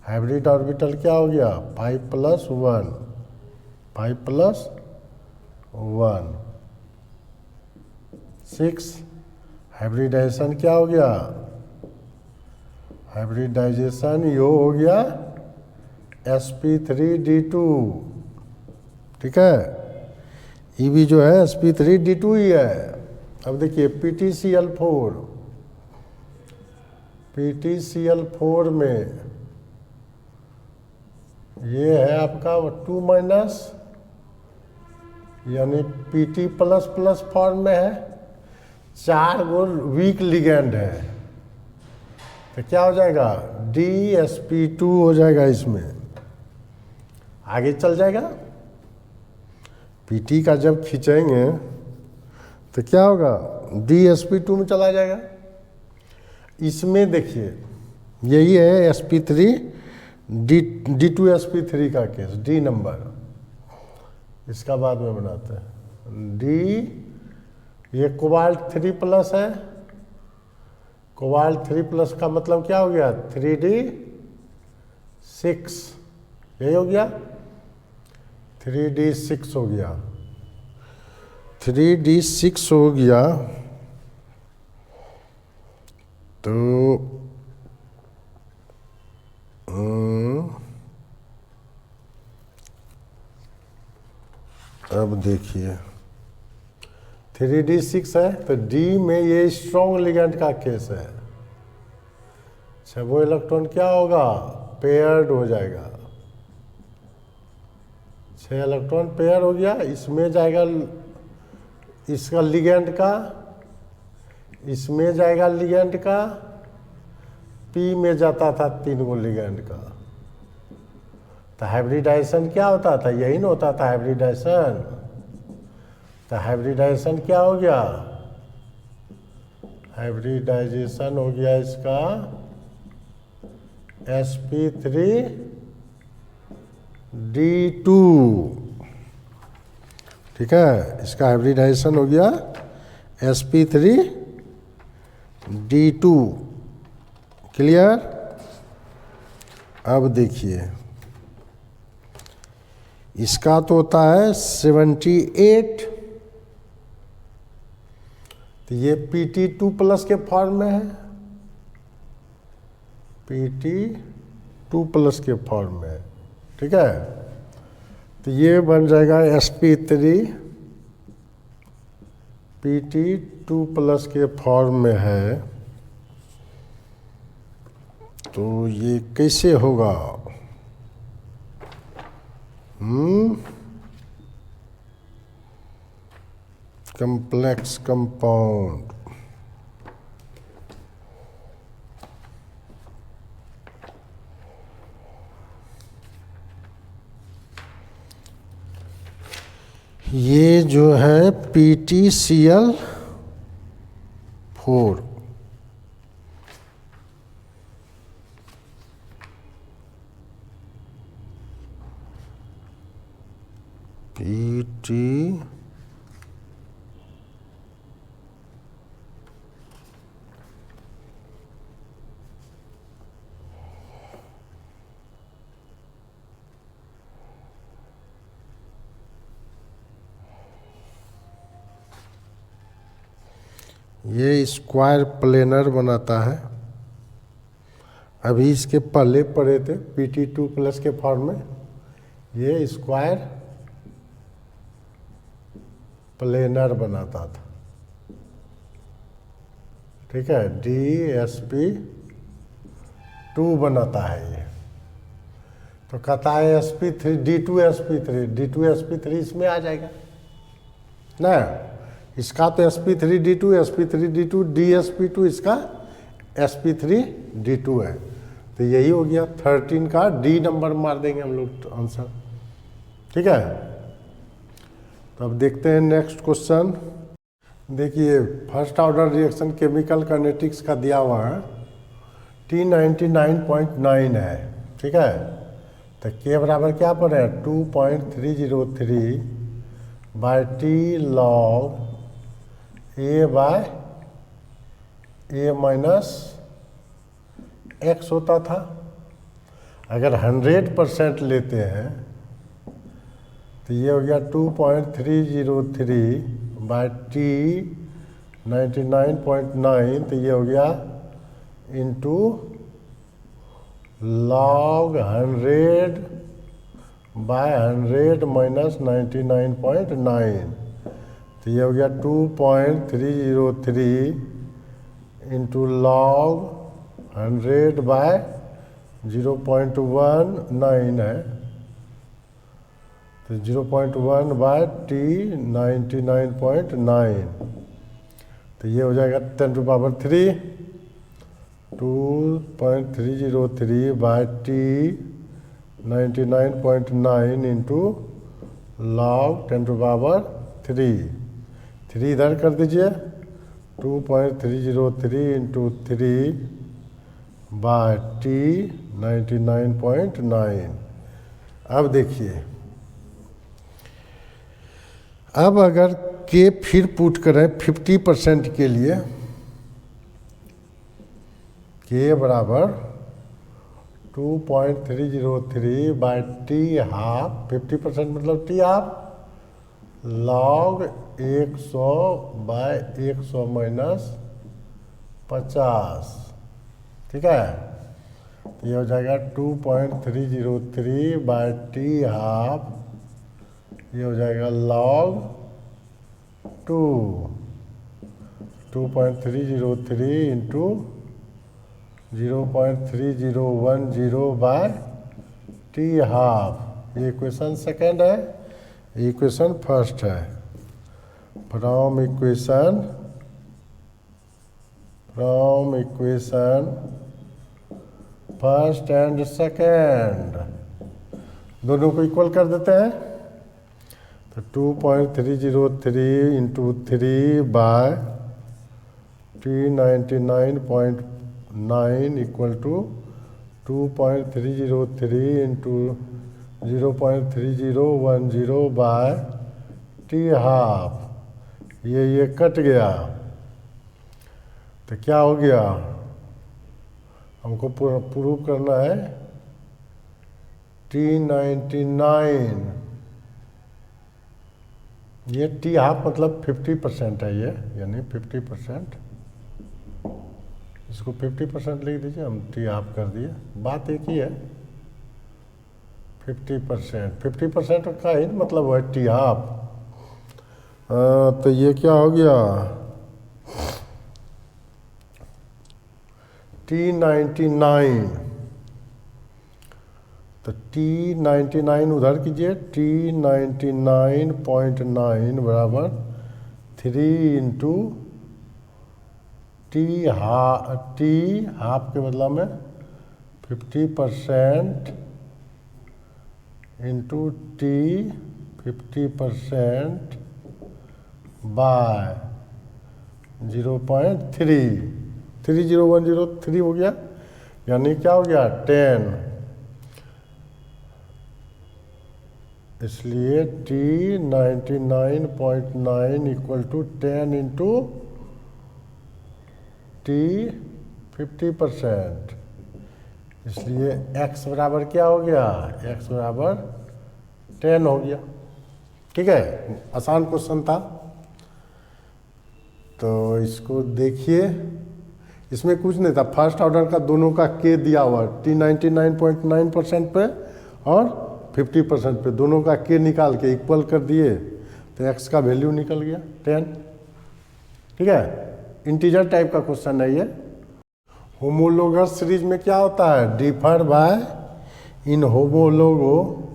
हाइब्रिड ऑर्बिटल क्या हो गया 5 + 1 5 + 1 6। हाइब्रिडाइजेशन क्या हो गया, हाइब्रिडाइजेशन यो हो गया sp3d2, ठीक है, ये भी जो है sp3d2 ही है। अब देखिए PtCl4 में ये है आपका 2- यानी Pt++ फॉर्म में है, 4 गो वीक लिगेंड है, तो क्या हो जाएगा DsP2 हो जाएगा, इसमें आगे चल जाएगा। Pt का जब खींचेंगे तो क्या होगा DsP2 में चला जाएगा। इसमें देखिए यही है D2sp3 का केस, D नंबर, इसका बाद में बनाते हैं। D ये कोबाल्ट 3+ है, कोबाल्ट 3+ का मतलब क्या हो गया 3d6, यही हो गया 3d6 हो गया, 3d6 हो गया। तो अब देखिए 3d6 है, तो डी में ये स्ट्रॉन्ग लिगेंड का केस है। अच्छा, वो इलेक्ट्रॉन क्या होगा, पेयर्ड हो जाएगा। 6 इलेक्ट्रॉन पेयर हो गया, इसमें जाएगा इसका लिगेंड का, इसमें जाएगा लिगेंड का, पी में जाता था 3 गो लिगेंड का। तो हाइब्रिडाइजेशन क्या होता था, यही ना होता था हाइब्रिडाइजेशन। तो हाइब्रिडाइजेशन क्या हो गया, हाइब्रिडाइजेशन हो गया इसका sp3d2। ठीक है, इसका हाइब्रिडाइजेशन हो गया sp3d2। क्लियर। अब देखिए, इसका तो होता है 78, तो ये Pt2+ के फॉर्म में है, Pt2+ के फॉर्म में है। ठीक है, तो ये बन जाएगा sp3, Pt2+ के फॉर्म में है। तो ये कैसे होगा, कम्प्लेक्स कंपाउंड। ये जो है PtCl4, PT ये स्क्वायर प्लेनर बनाता है। अभी इसके पहले पढ़े थे Pt2+ के फॉर्म में, ये स्क्वायर प्लेनर बनाता था। ठीक है, DsP2 बनाता है ये। तो कहता है sp3 D2sp3 इसमें आ जाएगा ना। इसका तो sp3d2 dsp2, इसका sp3d2 है। तो यही हो गया 13 का डी नंबर मार देंगे हम लोग आंसर। ठीक है, तो अब देखते हैं नेक्स्ट क्वेश्चन। देखिए, first order reaction chemical kinetics का दिया हुआ है, T99.9 है। ठीक है, तो के बराबर क्या पर है, 2.303 by T log a by a minus x होता था। अगर 100% लेते हैं तो ये हो गया 2.303 बाय टी 99.9, तो ये हो गया इंटू लॉग 100 बाय 100 माइनस 99.9, तो ये हो गया 2.303 इंटू लॉग 100 बाय 0.19 है, तो 0.1 बाय टी 99.9, तो ये हो जाएगा 10⁻³ 2.303 बाय टी 99.9 इंटू लॉग 10⁻³ 3 इधर कर दीजिए, 2.303 इंटू 3 बाय टी 99.9। अब देखिए, अब अगर के फिर पुट करें 50% के लिए, के बराबर 2.303 बाय टी हाफ, 50% मतलब T half log 100 by 100 minus 50। ठीक है, तो ये हो जाएगा 2.303 बाय टी हाफ, ये हो जाएगा log 2.303 into 0.3010 by T half. ये इक्वेशन सेकेंड है, इक्वेशन फर्स्ट है। From equation first and second दोनों को इक्वल कर देते हैं। तो 2.303 into 3 by T99.9 equal to 2.303 into 0.3010 by T half. ये कट गया तो क्या हो गया, हमको प्रूव करना है T99, ये टी हाफ मतलब 50% है ये, यानी 50%, इसको 50% लिख दीजिए, हम टी हाफ कर दिए, बात एक ही है। 50% का ही मतलब है टी हाफ। तो ये क्या हो गया, T99, तो T99 उधर कीजिए, T99.9 बराबर 3 इंटू टी हाफ के बदला में 50% इंटू टी 50% बाय 0.3010 हो गया, यानी क्या हो गया 10। इसलिए T99.9 equal to 10 into T 50%। इसलिए x बराबर क्या हो गया, x बराबर 10 हो गया। ठीक है, आसान क्वेश्चन था। तो इसको देखिए, इसमें कुछ नहीं था, फर्स्ट ऑर्डर का दोनों का k दिया हुआ T99.9% पे और 50% पे, दोनों का k निकाल के इक्वल कर दिए तो x का वैल्यू निकल गया 10। ठीक है, इंटीजर टाइप का क्वेश्चन है ये। होमोलोगस सीरीज में क्या होता है, differ by in homologous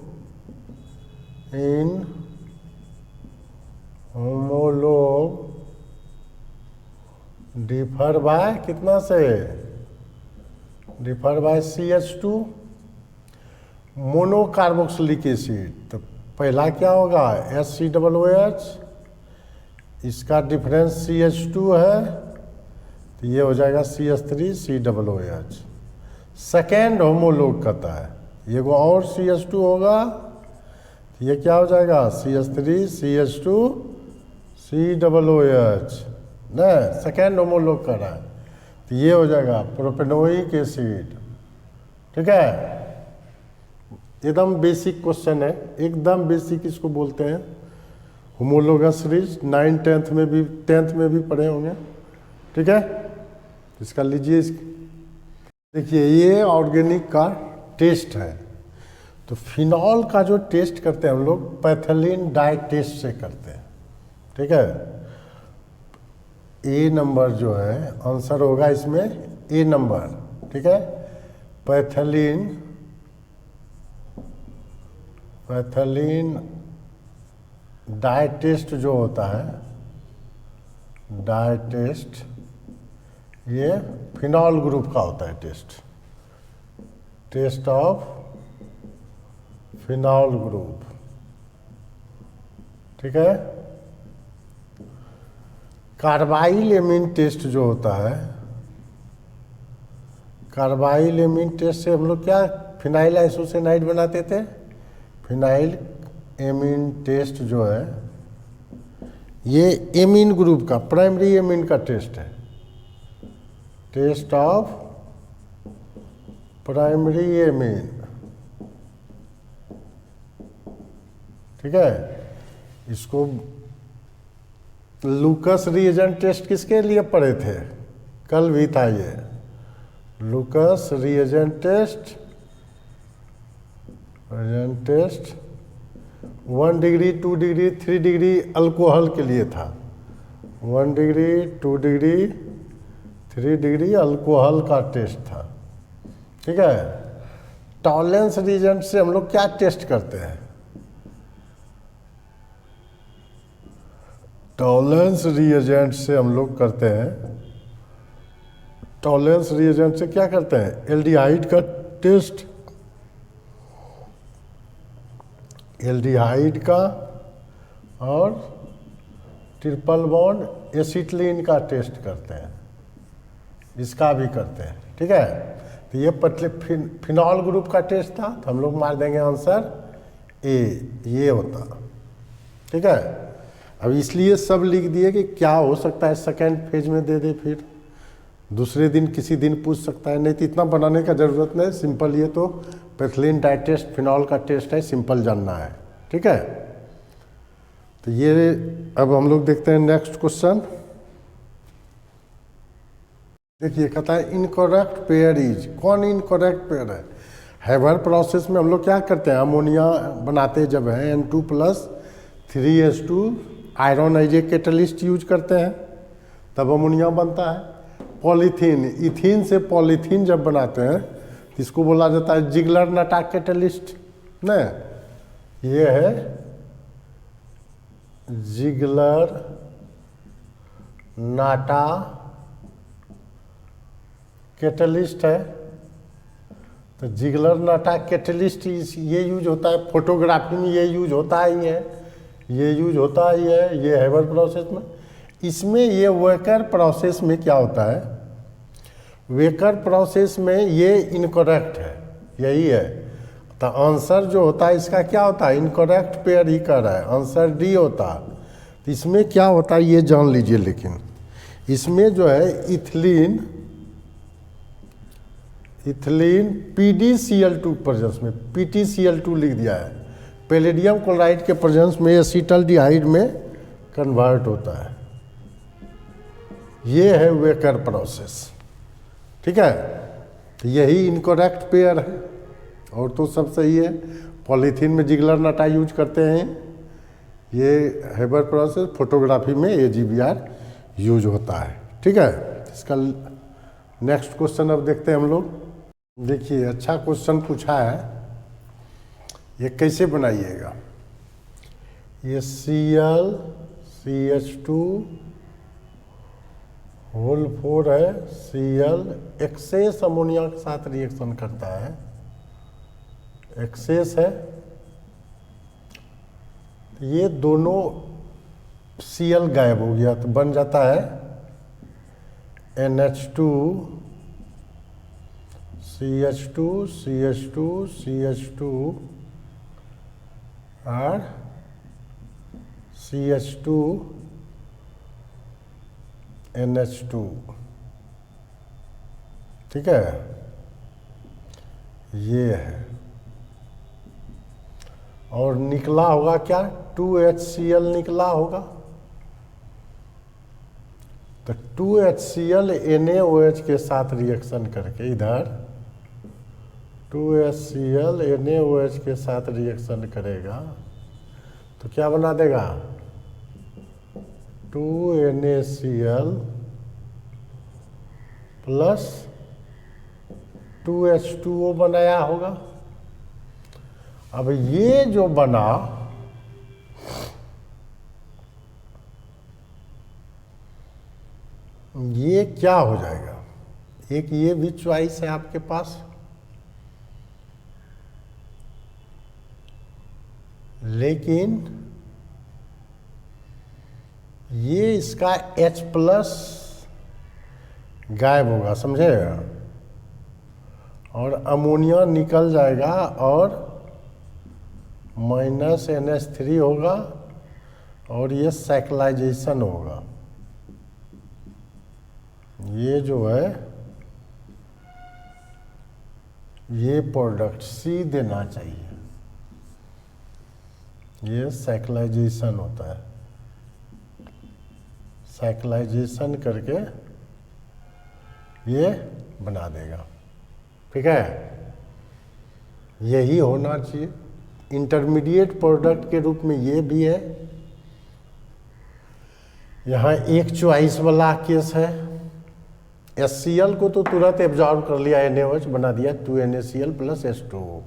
differ by कितना से, differ by CH2 monocarboxylic acid. तो पहला क्या होगा HCOOH, इसका डिफरेंस CH2 है तो ये हो जाएगा CH3COOH। सेकेंड होमोलोग कहता है, ये को और CH2 होगा तो ये क्या हो जाएगा CH3CH2COOH ना, सेकेंड होमोलोग कर रहा है तो ये हो जाएगा प्रोपेनोइक एसिड। ठीक है, एकदम बेसिक क्वेश्चन है, एकदम बेसिक इसको बोलते हैं होमोलोगस सीरीज। 9th 10th में भी पढ़े होंगे। ठीक है, इसका लीजिए, देखिए ये ऑर्गेनिक का टेस्ट है। तो फिनॉल का जो टेस्ट करते हैं हम लोग पैथिलीन डाई टेस्ट से करते हैं। ठीक है, ए नंबर जो है आंसर होगा इसमें ए नंबर। ठीक है, पैथिलीन डाई टेस्ट जो होता है, डाई टेस्ट ये फिनॉल ग्रुप का होता है टेस्ट ऑफ फिनॉल ग्रुप। ठीक है, कार्बाइल एमीन टेस्ट जो होता है, कार्बाइल एमीन टेस्ट से हम लोग क्या फिनाइल आइसोसेनाइड बनाते थे। फिनाइल एमीन टेस्ट जो है ये एमीन ग्रुप का, प्राइमरी एमीन का टेस्ट है, टेस्ट ऑफ प्राइमरी एमीन। ठीक है, इसको लूकस रिएजेंट टेस्ट किसके लिए पढ़े थे, कल भी था ये Lucas reagent test 1 degree 2 degree 3 degree alcohol के लिए था, 1 डिग्री 2 डिग्री 3 डिग्री अल्कोहल का टेस्ट था। ठीक है, टॉलरेंस रीजन से हम लोग क्या टेस्ट करते हैं? टॉलरेंस रिएजेंट से हम लोग करते हैं, टॉलरेंस रिएजेंट से क्या करते हैं? एल्डिहाइड का टेस्ट, एल्डिहाइड का और ट्रिपल बॉन्ड एसिटिलीन का टेस्ट करते हैं, इसका भी करते हैं। ठीक है, तो ये फिनॉल ग्रुप का टेस्ट था, तो हम लोग मार देंगे आंसर ए, ये होता। ठीक है, अब इसलिए सब लिख दिए कि क्या हो सकता है सेकेंड फेज में दे दे, फिर दूसरे दिन किसी दिन पूछ सकता है, नहीं तो इतना बनाने का ज़रूरत नहीं, सिंपल ये तो पैथिलीन डाई टेस्ट फिनॉल का टेस्ट है, सिंपल जानना है। ठीक है, तो ये अब हम लोग देखते हैं नेक्स्ट क्वेश्चन। देखिए कहता है इनकरेक्ट पेयर इज, कौन इनकरेक्ट पेयर है? हैबर प्रोसेस में हम लोग क्या करते हैं? अमोनिया बनाते जब है N2+3H2 iron as a catalyst use करते हैं, तब अमोनिया बनता है। पॉलीथीन, इथीन से पॉलीथीन जब बनाते हैं तो इसको बोला जाता है जिगलर नाटा कैटलिस्ट न, ये है जिगलर नाटा कैटलिस्ट है। तो जिगलर नाटा कैटलिस्ट ये यूज होता है, फोटोग्राफी में ये यूज होता ही है, ये यूज होता ही है, ये हैबर प्रोसेस में। इसमें ये वेकर प्रोसेस में क्या होता है? वेकर प्रोसेस में ये इनकरेक्ट है, यही है। तो आंसर जो होता है इसका क्या होता है? इनकरेक्ट पेयर ही कर रहा है, आंसर डी होता। तो इसमें क्या होता है ये जान लीजिए, लेकिन इसमें जो है इथिलीन PdCl2 प्रेजेंस में, PtCl2 लिख दिया है, पैलेडियम क्लोराइड के प्रेजेंस में एसिटल्डिहाइड में कन्वर्ट होता है। ये है वेकर प्रोसेस। ठीक है, तो यही इनकरेक्ट पेयर है, और तो सब सही है। पॉलीथीन में जिगलर नाटा यूज करते हैं, ये हैबर प्रोसेस, फोटोग्राफी में AgBr यूज होता है। ठीक है, इसका नेक्स्ट क्वेश्चन अब देखते हैं हम लोग। देखिए अच्छा क्वेश्चन पूछा है, ये कैसे बनाइएगा? ये Cl CH2 होल 4 है, Cl एक्सेस अमोनिया के साथ रिएक्शन करता है, एक्सेस है। ये दोनों Cl गायब हो गया तो बन जाता है NH2 CH2 CH2 CH2 और CH2 NH2। ठीक है, ये है, और निकला होगा क्या? 2HCl निकला होगा। तो 2HCl NaOH के साथ रिएक्शन करके, इधर 2HCl NaOH के साथ रिएक्शन करेगा तो क्या बना देगा? 2NaCl प्लस 2H2O बनाया होगा। अब ये जो बना, ये क्या हो जाएगा? एक ये भी चॉइस है आपके पास, लेकिन ये इसका H+ गायब होगा, समझे? और अमोनिया निकल जाएगा और -NH3 होगा, और ये साइक्लाइजेशन होगा। ये जो है ये प्रोडक्ट C देना चाहिए, ये साइक्लाइजेशन होता है, साइक्लाइजेशन करके ये बना देगा। ठीक है, यही होना चाहिए, इंटरमीडिएट प्रोडक्ट के रूप में ये भी है। यहाँ एक चॉइस वाला केस है। HCl को तो तुरंत एब्जॉर्ब कर लिया, NaOH बना दिया 2NaCl + H2O।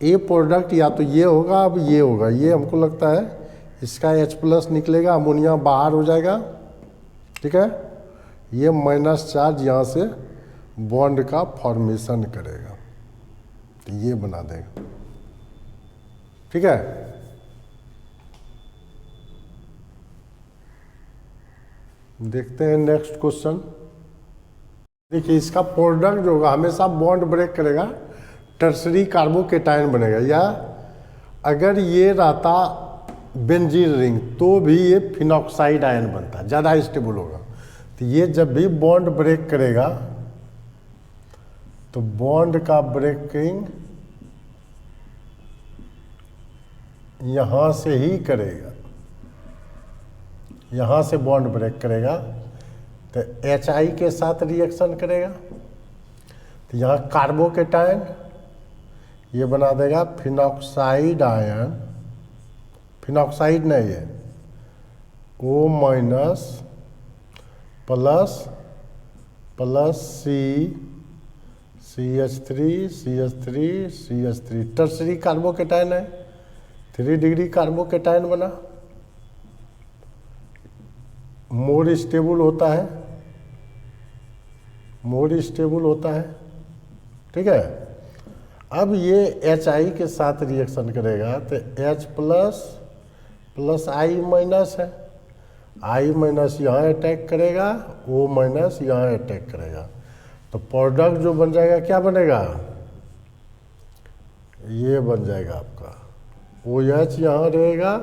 ये प्रोडक्ट या तो ये होगा, अब ये होगा, ये हमको लगता है इसका H+ निकलेगा, अमोनिया बाहर हो जाएगा, ठीक है। ये माइनस चार्ज यहाँ से बॉन्ड का फॉर्मेशन करेगा, तो ये बना देगा, ठीक है। देखते हैं नेक्स्ट क्वेश्चन। देखिए इसका प्रोडक्ट जो होगा हमेशा बॉन्ड ब्रेक करेगा, टर्सरी कार्बोकेटायन बनेगा। या अगर ये रहता बेंजीन रिंग तो भी ये फिनॉक्साइड आयन बनता, ज़्यादा स्टेबल होगा। तो ये जब भी बॉन्ड ब्रेक करेगा तो बॉन्ड का ब्रेकिंग यहाँ से ही करेगा, यहाँ से बॉन्ड ब्रेक करेगा तो HI के साथ रिएक्शन करेगा, तो यहाँ कार्बोकेटायन ये बना देगा फिनॉक्साइड आयन, फिनॉक्साइड नहीं है, O- plus CH3 tertiary carbocation है, 3 डिग्री कार्बोकेटायन बना, मोर स्टेबल होता है, मोर स्टेबल होता है, ठीक है। अब ये HI के साथ रिएक्शन करेगा तो H प्लस I माइनस है, I माइनस यहाँ अटैक करेगा, O माइनस यहाँ अटैक करेगा, तो प्रोडक्ट जो बन जाएगा क्या बनेगा, ये बन जाएगा आपका OH यहाँ रहेगा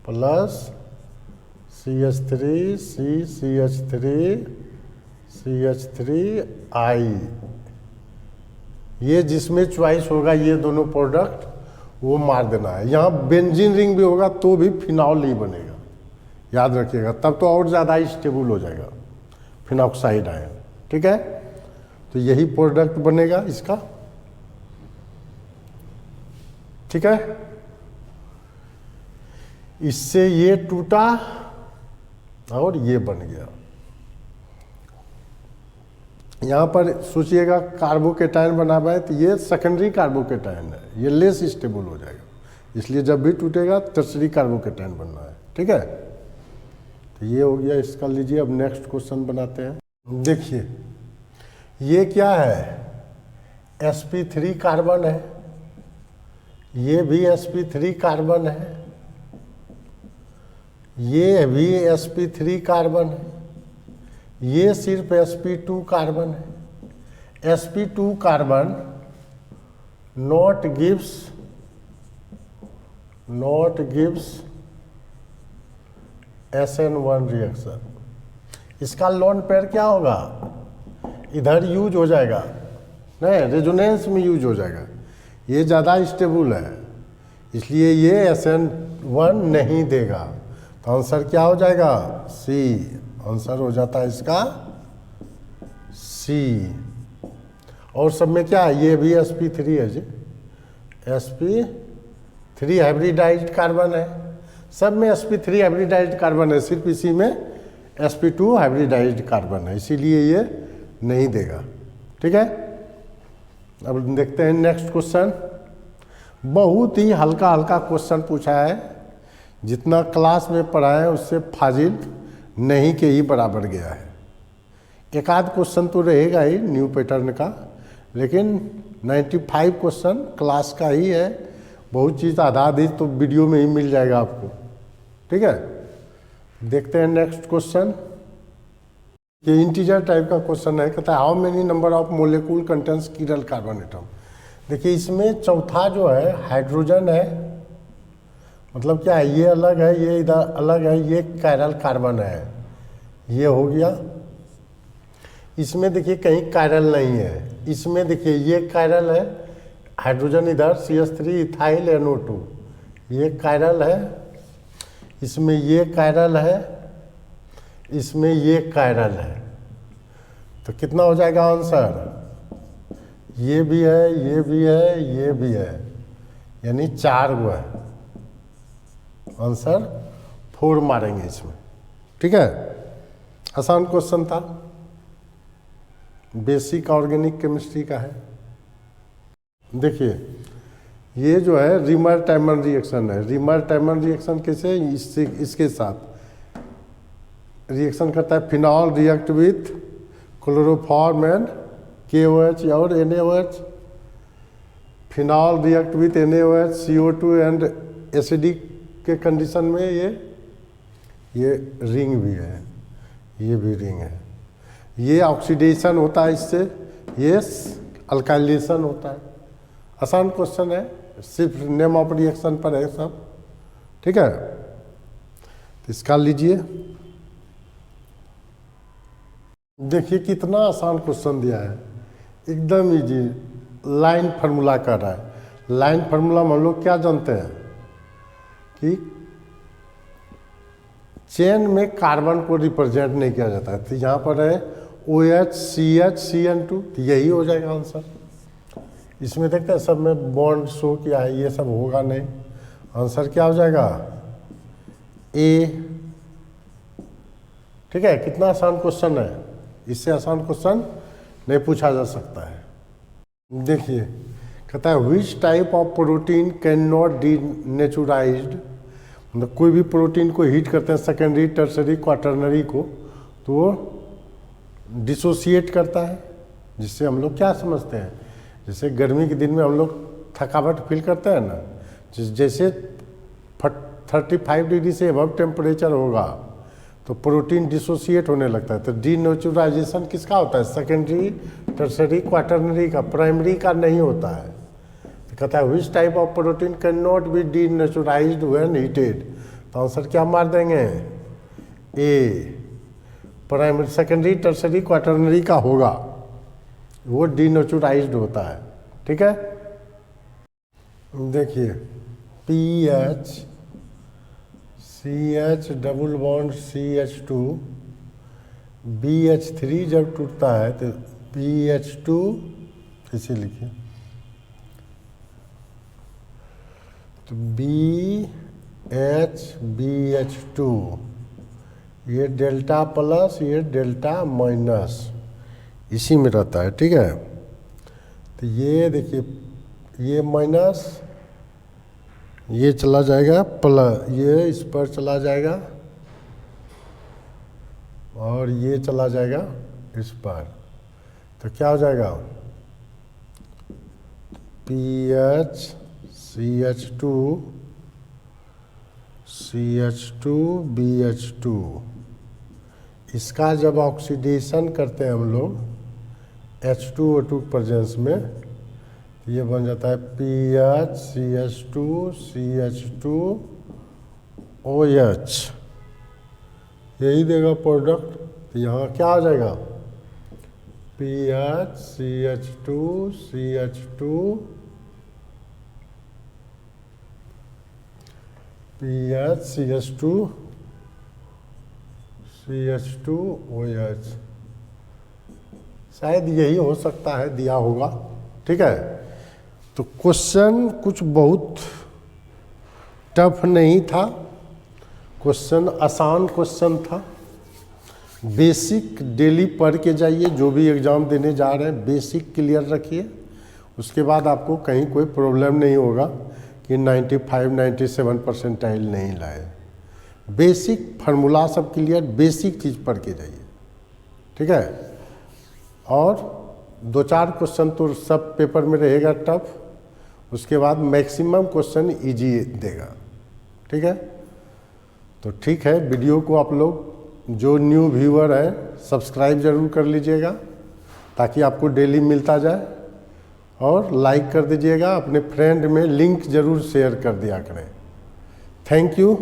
प्लस CH3I। ये जिसमें चॉइस होगा ये दोनों प्रोडक्ट वो मार देना है। यहाँ बेंजीन रिंग भी होगा तो भी फिनॉल ही बनेगा, याद रखिएगा, तब तो और ज़्यादा स्टेबल हो जाएगा फिनॉक्साइड आयन, ठीक है। तो यही प्रोडक्ट बनेगा इसका, ठीक है। इससे ये टूटा और ये बन गया। यहाँ पर सोचिएगा कार्बोकेटायन बना हुआ है तो ये सेकेंडरी कार्बोकेटायन है, ये लेस स्टेबल हो जाएगा, इसलिए जब भी टूटेगा टर्सरी कार्बोकेटायन बनना है, ठीक है। तो ये हो गया इसका। लीजिए अब नेक्स्ट क्वेश्चन बनाते हैं। देखिए ये क्या है, sp3 कार्बन है, ये भी sp3 कार्बन है, ये भी sp3 कार्बन है, ये सिर्फ sp2 कार्बन है। sp2 carbon not gives SN1 reaction. इसका लोन पेयर क्या होगा, इधर यूज हो जाएगा, नहीं रेजोनेंस में यूज हो जाएगा, ये ज़्यादा स्टेबल है इसलिए ये SN1 नहीं देगा। तो आंसर क्या हो जाएगा, C। आंसर हो जाता है इसका C। और सब में क्या है, ये भी sp3 है जी, sp3 हाइब्रिडाइज्ड कार्बन है, सब में sp3 हाइब्रिडाइज्ड कार्बन है, सिर्फ इसी में sp2 हाइब्रिडाइज्ड कार्बन है, इसीलिए ये नहीं देगा, ठीक है। अब देखते हैं नेक्स्ट क्वेश्चन। बहुत ही हल्का हल्का क्वेश्चन पूछा है, जितना क्लास में पढ़ाए उससे फाजिल नहीं के ही बराबर गया है। एक आध क्वेश्चन तो रहेगा ही न्यू पैटर्न का, लेकिन 95 क्वेश्चन क्लास का ही है। बहुत चीज़ आधा आधी तो वीडियो में ही मिल जाएगा आपको, ठीक है। देखते हैं नेक्स्ट क्वेश्चन। ये इंटीजर टाइप का क्वेश्चन है, कहता है how many number of molecule contains chiral carbon atom. देखिए इसमें चौथा जो है हाइड्रोजन है, मतलब क्या है, ये अलग है, ये इधर अलग है, ये कायरल कार्बन है, ये हो गया। इसमें देखिए कहीं कायरल नहीं है, इसमें देखिए ये कायरल है, हाइड्रोजन इधर CH3 इथाइल NO2, ये कायरल है, इसमें ये कायरल है, इसमें ये कायरल है, तो कितना हो जाएगा आंसर, ये भी है, ये भी है, ये भी है, यानी 4 गो है, आंसर 4 मारेंगे इसमें। ठीक है, आसान क्वेश्चन था, बेसिक ऑर्गेनिक केमिस्ट्री का है। देखिए ये जो है रीमर टाइमन रिएक्शन है। रीमर टाइमन रिएक्शन कैसे, इससे इसके साथ रिएक्शन करता है। Phenol react with chloroform and KOH और NaOH। Phenol react with NaOH, CO2 and acidic के कंडीशन में ये रिंग भी है, ये भी रिंग है। ये ऑक्सीडेशन होता है इससे, ये अल्काइलेशन होता है। आसान क्वेश्चन है, सिर्फ नेम ऑफ रिएक्शन पर है सब। ठीक है, तो इसका लीजिए। देखिए कितना आसान क्वेश्चन दिया है, एकदम इजी। लाइन फार्मूला कर रहा है। लाइन फार्मूला में हम लोग क्या जानते हैं कि चेन में कार्बन को रिप्रेजेंट नहीं किया जाता है, तो यहाँ पर है OH CH CN2, तो यही हो जाएगा आंसर। इसमें देखते हैं सब में बॉन्ड शो किया है, ये सब होगा नहीं। आंसर क्या हो जाएगा, A। ठीक है, कितना आसान क्वेश्चन है, इससे आसान क्वेश्चन नहीं पूछा जा सकता है। देखिए कहता है which type of protein can not denaturised, मतलब कोई भी प्रोटीन को हीट करते हैं सेकेंडरी टर्सरी क्वाटरनरी को, तो वो डिसोसिएट करता है, जिससे हम लोग क्या समझते हैं, जैसे गर्मी के दिन में हम लोग थकावट फील करते हैं ना, जैसे 35 डिग्री से अबव टेम्परेचर होगा तो प्रोटीन डिसोसिएट होने लगता है। तो डीनेचुराइजेशन किसका होता है, सेकेंडरी टर्सरी क्वाटरनरी का, प्राइमरी का नहीं होता है। तो कहता है which type of protein can not be denaturised when heated, तो आंसर क्या मार देंगे, A. Primary secondary tertiary quaternary का होगा, वो डीनेचुराइज्ड होता है। ठीक है, देखिए PH CH double bond CH2 BH3 जब टूटता है तो BH2, इसे लिखिए तो BH2, ये डेल्टा प्लस ये डेल्टा माइनस इसी में रहता है। ठीक है, तो ये देखिए ये माइनस ये चला जाएगा प्लस, ये इस पर चला जाएगा और ये चला जाएगा इस पर, तो क्या हो जाएगा PH CH2 BH2। इसका जब ऑक्सीडेशन करते हैं हम लोग H2O2 प्रेजेंस में, ये बन जाता है PH CH2 OH, यही देगा प्रोडक्ट। तो यहाँ क्या आ जाएगा PH CH2 OH, शायद यही हो सकता है, दिया होगा। ठीक है, तो क्वेश्चन कुछ बहुत टफ नहीं था, क्वेश्चन आसान क्वेश्चन था। बेसिक डेली पढ़ के जाइए, जो भी एग्ज़ाम देने जा रहे हैं बेसिक क्लियर रखिए, उसके बाद आपको कहीं कोई प्रॉब्लम नहीं होगा कि 95-97 परसेंटाइल नहीं लाए। बेसिक फार्मूला सब क्लियर, बेसिक चीज़ पढ़ के जाइए। ठीक है, और 2-4 क्वेश्चन तो सब पेपर में रहेगा टफ, उसके बाद मैक्सिमम क्वेश्चन इजी देगा। ठीक है, तो ठीक है, वीडियो को आप लोग जो न्यू व्यूअर है सब्सक्राइब ज़रूर कर लीजिएगा ताकि आपको डेली मिलता जाए, और लाइक कर दीजिएगा, अपने फ्रेंड में लिंक ज़रूर शेयर कर दिया करें। Thank you.